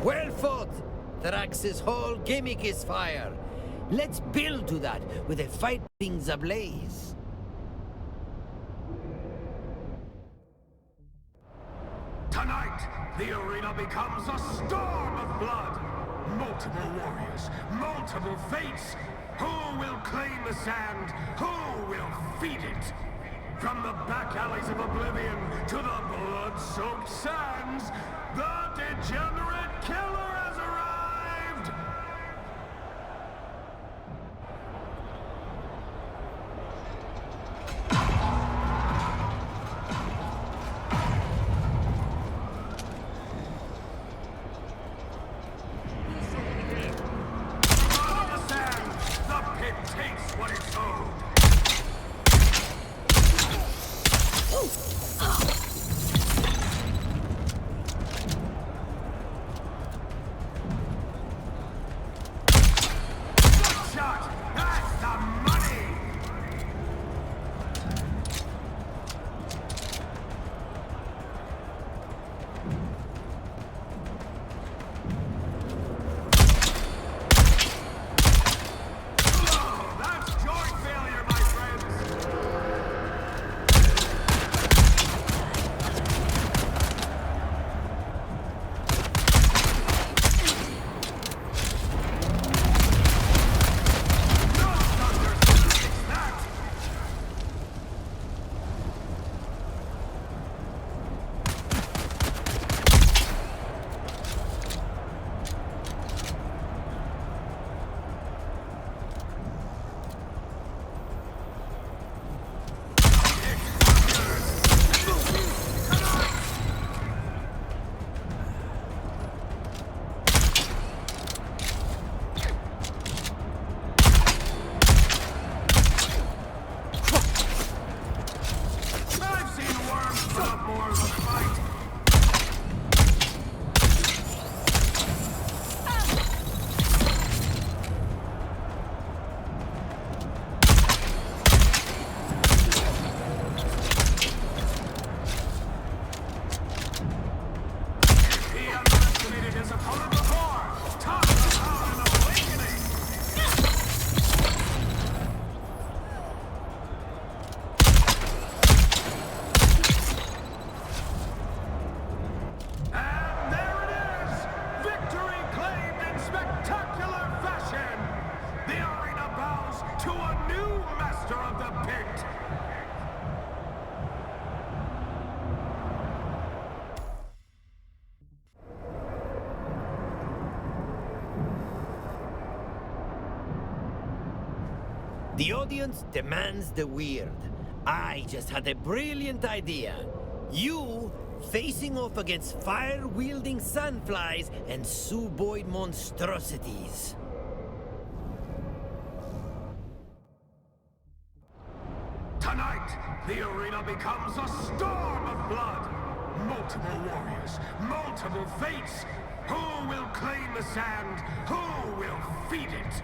Well fought! Thrax's whole gimmick is fire. Let's build to that with the fight things ablaze. Tonight, the arena becomes a storm of blood. Multiple warriors, multiple fates. Who will claim the sand? Who will feed it? From the back alleys of oblivion to the blood-soaked sands, the degenerate killer has arrived! On the sand, the pit takes what it's owed. The audience demands the weird. I just had a brilliant idea. You facing off against fire-wielding Sandflies and Suboid monstrosities. Tonight, the arena becomes a storm of blood. Multiple warriors, multiple fates. Who will claim the sand? Who will feed it?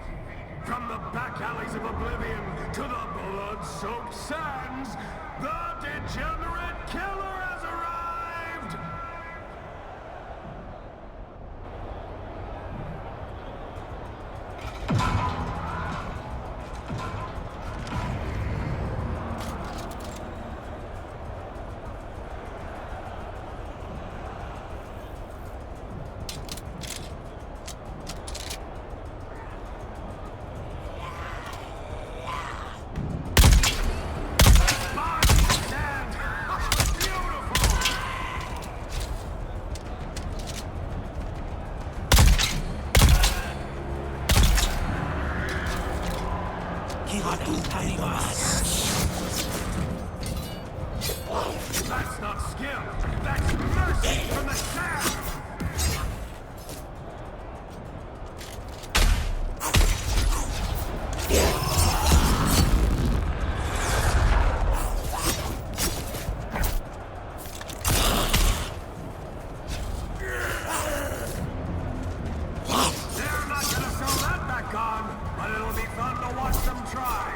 From the back alleys of oblivion to the blood-soaked sands, the degenerate killer has arrived! That's not skill. That's mercy from the sand. They're not gonna throw that back on, but it'll be fun to watch them try.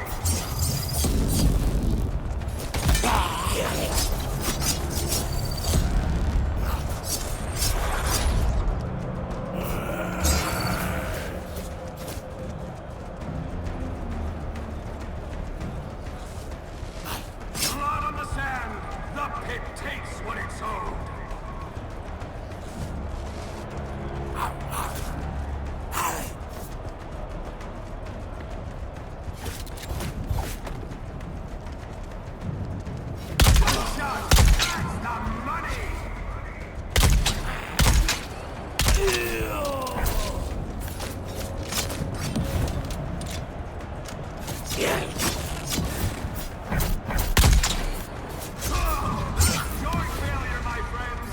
Blood on the sand! The pit takes what it's owed! Shot! That's the money! Your failure, my friends!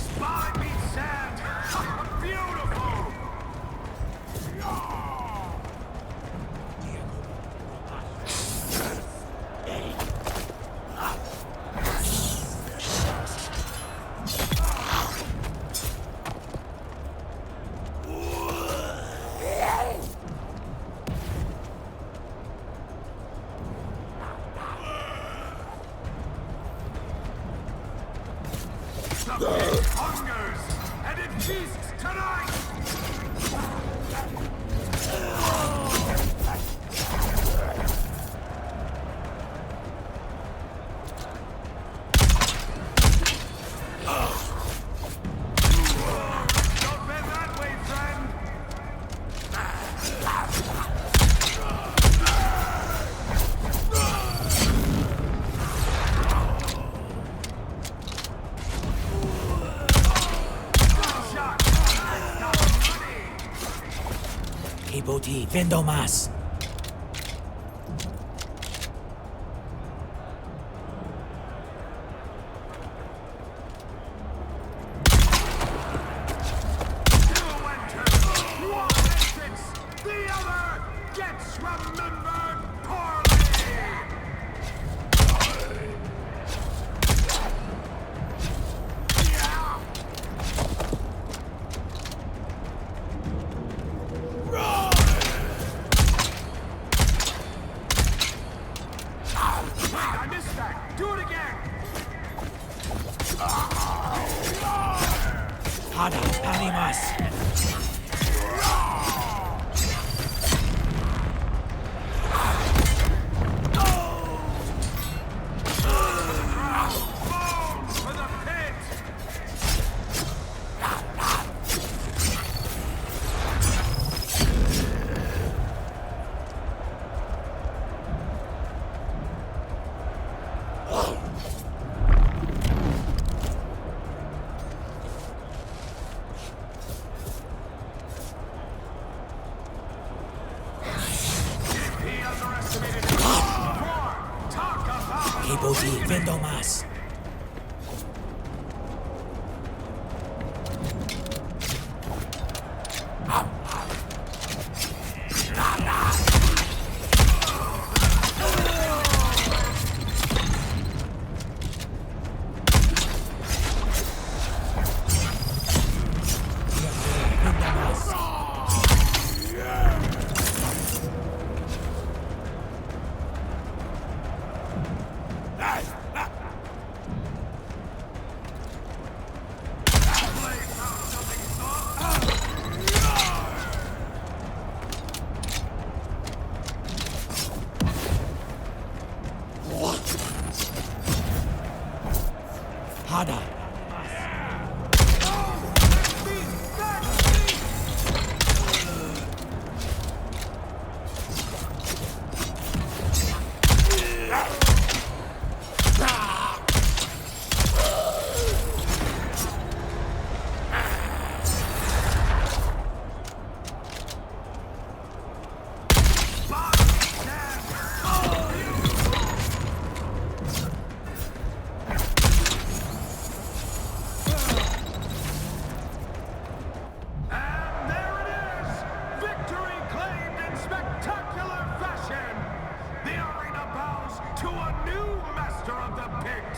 Spy meets sand! Beautiful! The pit hungers, and it feasts tonight! Don't bend that way, friend! Shot! That's not money! Kiboti, vendo más. remembered poorly! I missed that! Do it again! Hada, animas! For the pit! He underestimated him. Talk about Kibuti, vendomas! Hada! And there it is! Victory claimed in spectacular fashion! The arena bows to a new master of the pit!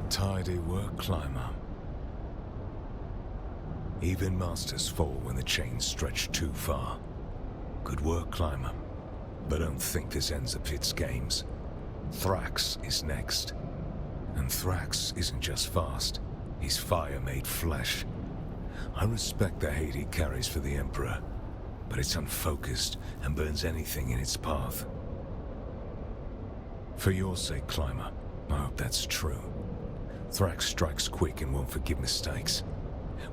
Tidy work, climber. Even masters fall when the chains stretch too far. Good work, climber. But don't think this ends the pit's games. Thrax is next. And Thrax isn't just fast. He's fire made flesh. I respect the hate he carries for the Emperor, but it's unfocused and burns anything in its path. For your sake, climber, I hope that's true. Thrax strikes quick and won't forgive mistakes.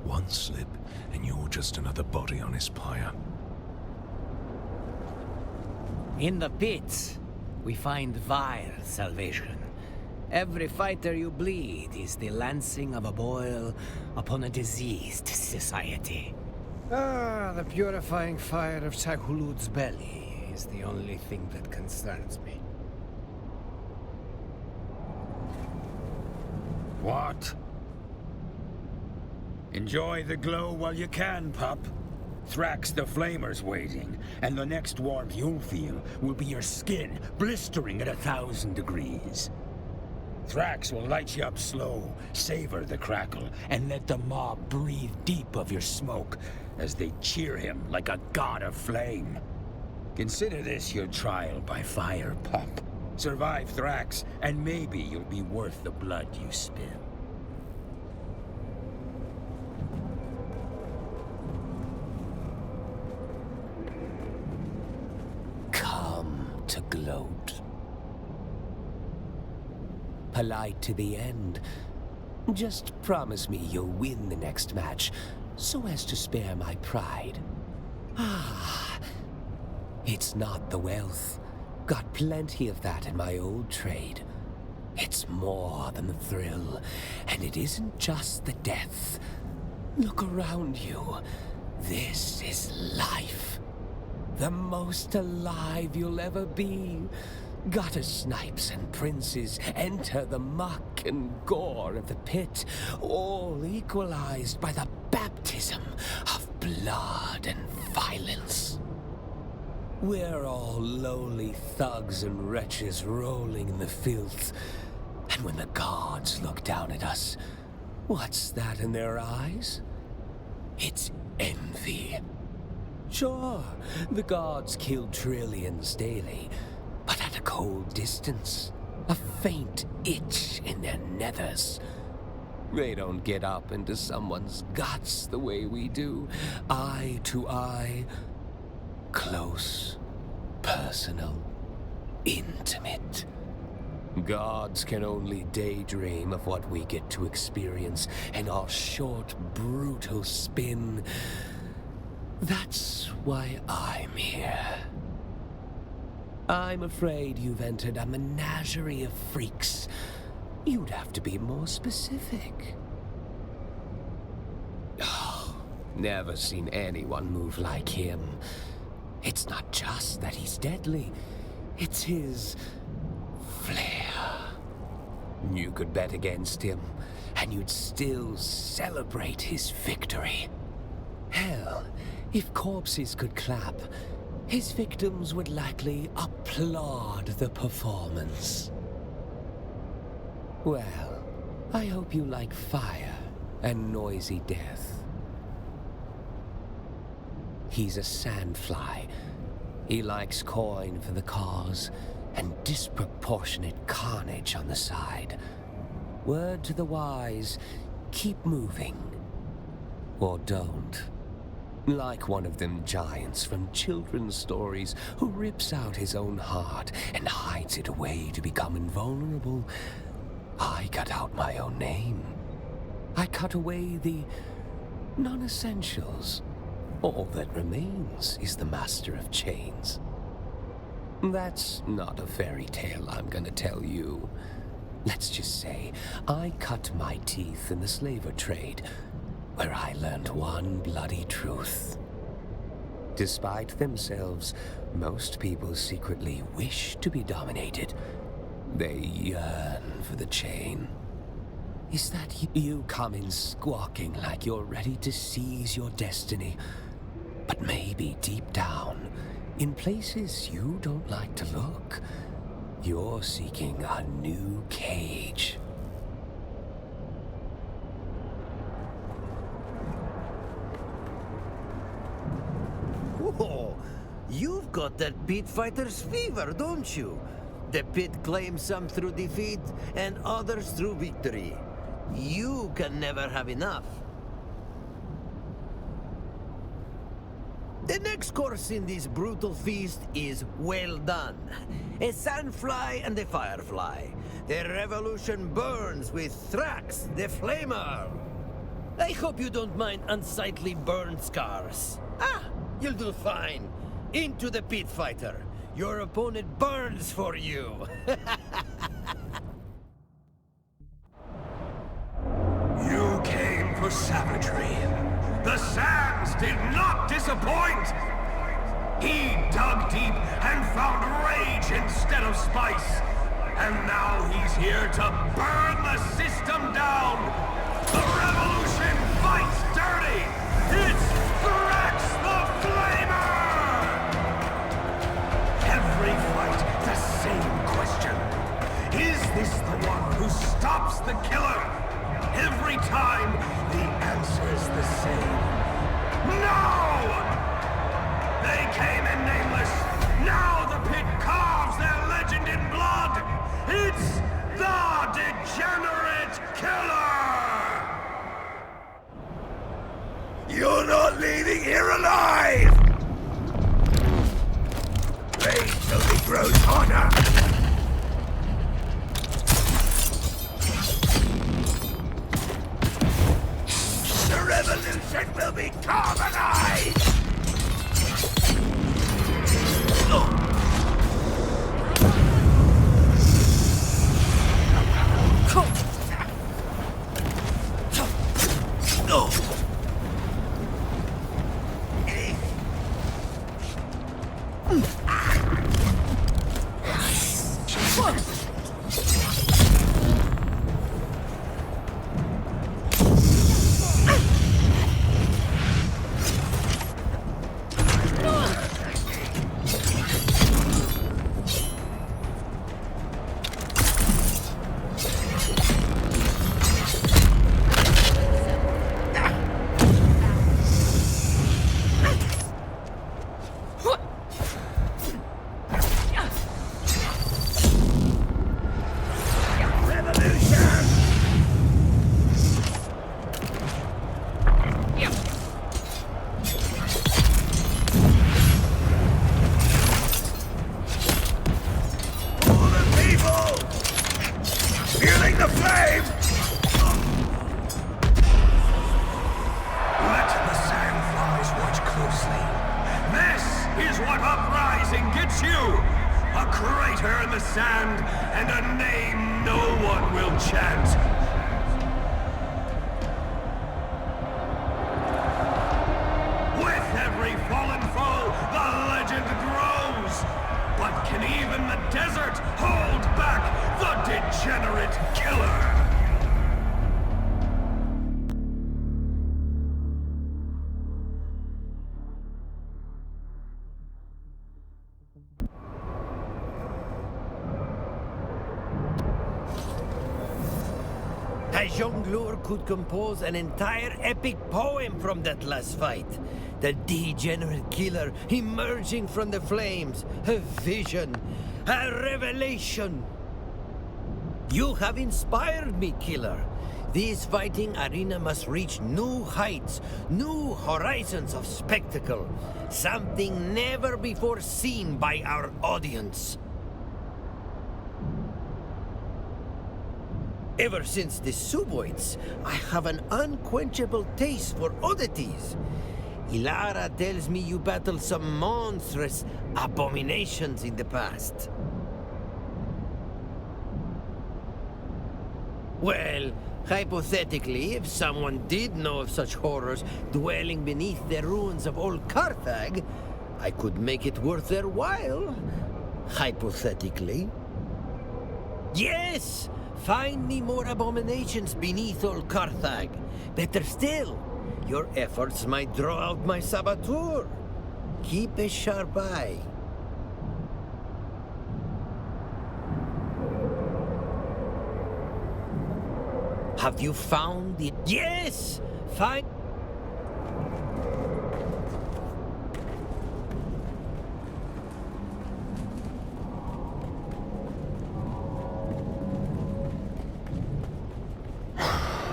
One slip, and you're just another body on his pyre. In the pits, we find vile salvation. Every fighter you bleed is the lancing of a boil upon a diseased society. The purifying fire of Sahulud's belly is the only thing that concerns me. What? Enjoy the glow while you can, pup. Thrax the Flamer's waiting, and the next warmth you'll feel will be your skin blistering at 1,000 degrees. Thrax will light you up slow, savor the crackle, and let the mob breathe deep of your smoke as they cheer him like a god of flame. Consider this your trial by fire, pup. Survive Thrax, and maybe you'll be worth the blood you spill. Come to gloat. Polite to the end. Just promise me you'll win the next match, so as to spare my pride. Ah, it's not the wealth. Got plenty of that in my old trade. It's more than the thrill, and it isn't just the death. Look around you. This is life. The most alive you'll ever be. Gutter snipes and princes enter the muck and gore of the pit, all equalized by the baptism of blood and violence. We're all lowly thugs and wretches rolling in the filth, and when the gods look down at us, what's that in their eyes? It's envy. Sure, the gods kill trillions daily, but at a cold distance, a faint itch in their nethers. They don't get up into someone's guts the way we do, eye to eye, close, personal, intimate. Gods can only daydream of what we get to experience, and our short, brutal spin. That's why I'm here. I'm afraid you've entered a menagerie of freaks. You'd have to be more specific. Oh, never seen anyone move like him. It's not just that he's deadly, it's his flair. You could bet against him, and you'd still celebrate his victory. Hell, if corpses could clap, his victims would likely applaud the performance. Well, I hope you like fire and noisy death. He's a Sandfly. He likes coin for the cause and disproportionate carnage on the side. Word to the wise, keep moving. Or don't. Like one of them giants from children's stories who rips out his own heart and hides it away to become invulnerable, I cut out my own name. I cut away the non-essentials. All that remains is the Master of Chains. That's not a fairy tale I'm gonna tell you. Let's just say I cut my teeth in the slaver trade, where I learned one bloody truth. Despite themselves, most people secretly wish to be dominated. They yearn for the chain. Is that you come in squawking like you're ready to seize your destiny? But maybe deep down, in places you don't like to look, you're seeking a new cage. Whoa! You've got that pit fighter's fever, don't you? The pit claims some through defeat and others through victory. You can never have enough. The next course in this brutal feast is well done. A sandfly and a firefly. The revolution burns with Thrax, the flamer. I hope you don't mind unsightly burn scars. Ah, you'll do fine. Into the pit fighter. Your opponent burns for you. You came for savagery. The sands did not disappoint! He dug deep and found rage instead of spice. And now he's here to burn the system down! The revolution fights dirty! It's Thrax the Flamer! Every fight, the same question. Is this the one who stops the killer? Every time, the answer's the same. No! They came in nameless. Now the pit carves their legend in blood. It's the Degenerate Killer! You're not leaving here alive! Rage only grows hotter! The revolution will be carbonized! A jongleur could compose an entire epic poem from that last fight. The degenerate killer emerging from the flames. A vision. A revelation. You have inspired me, killer. This fighting arena must reach new heights, new horizons of spectacle. Something never before seen by our audience. Ever since the Suboids, I have an unquenchable taste for oddities. Ilara tells me you battled some monstrous abominations in the past. Well, hypothetically, if someone did know of such horrors dwelling beneath the ruins of old Carthage, I could make it worth their while. Hypothetically. Yes! Find me more abominations beneath old Carthage. Better still, your efforts might draw out my saboteur. Keep a sharp eye. Have you found it? Yes! Find...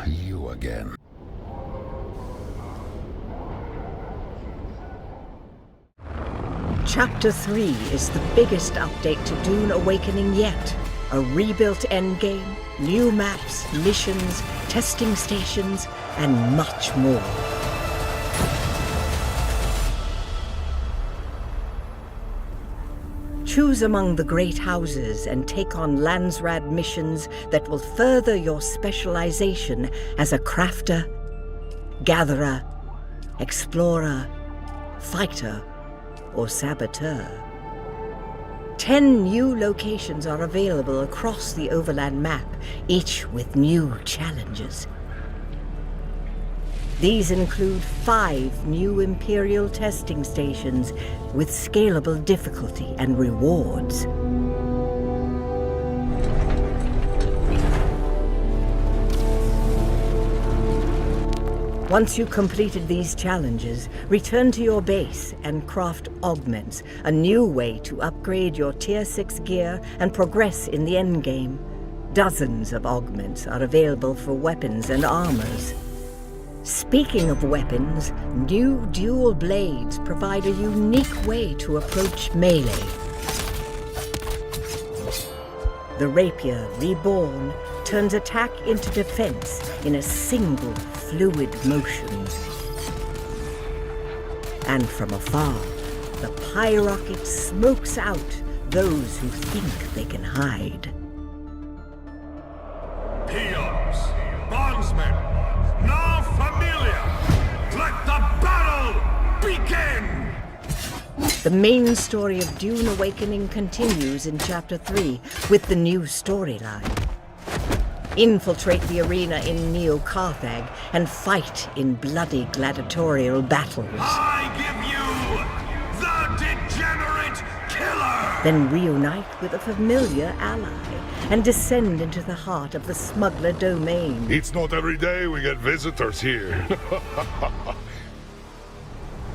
You again. Chapter 3 is the biggest update to Dune Awakening yet. A rebuilt endgame, new maps, missions, testing stations, and much more. Choose among the great houses and take on Landsrad missions that will further your specialization as a crafter, gatherer, explorer, fighter, or saboteur. 10 new locations are available across the overland map, each with new challenges. These include 5 new Imperial testing stations with scalable difficulty and rewards. Once you've completed these challenges, return to your base and craft augments, a new way to upgrade your Tier 6 gear and progress in the endgame. Dozens of augments are available for weapons and armors. Speaking of weapons, new dual blades provide a unique way to approach melee. The Rapier Reborn turns attack into defense in a single fluid motion. And from afar, the pyrocket smokes out those who think they can hide. Peons, bondsmen, now familia, let the battle begin! The main story of Dune Awakening continues in Chapter 3 with the new storyline. Infiltrate the arena in Neo-Carthag and fight in bloody gladiatorial battles. I give you the degenerate killer! Then reunite with a familiar ally and descend into the heart of the smuggler domain. It's not every day we get visitors here.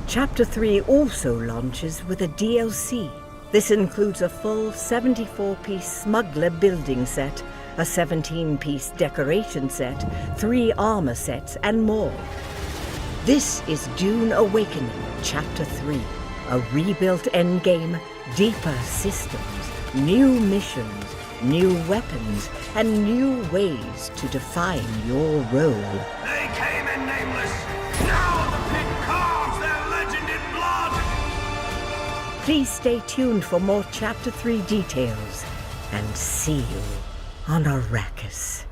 Chapter 3 also launches with a DLC. This includes a full 74-piece smuggler building set, a 17-piece decoration set, 3 armor sets, and more. This is Dune Awakening, Chapter 3. A rebuilt endgame, deeper systems, new missions, new weapons, and new ways to define your role. They came in nameless. Now the pit carves their legend in blood. Please stay tuned for more Chapter 3 details, and see you on Arrakis.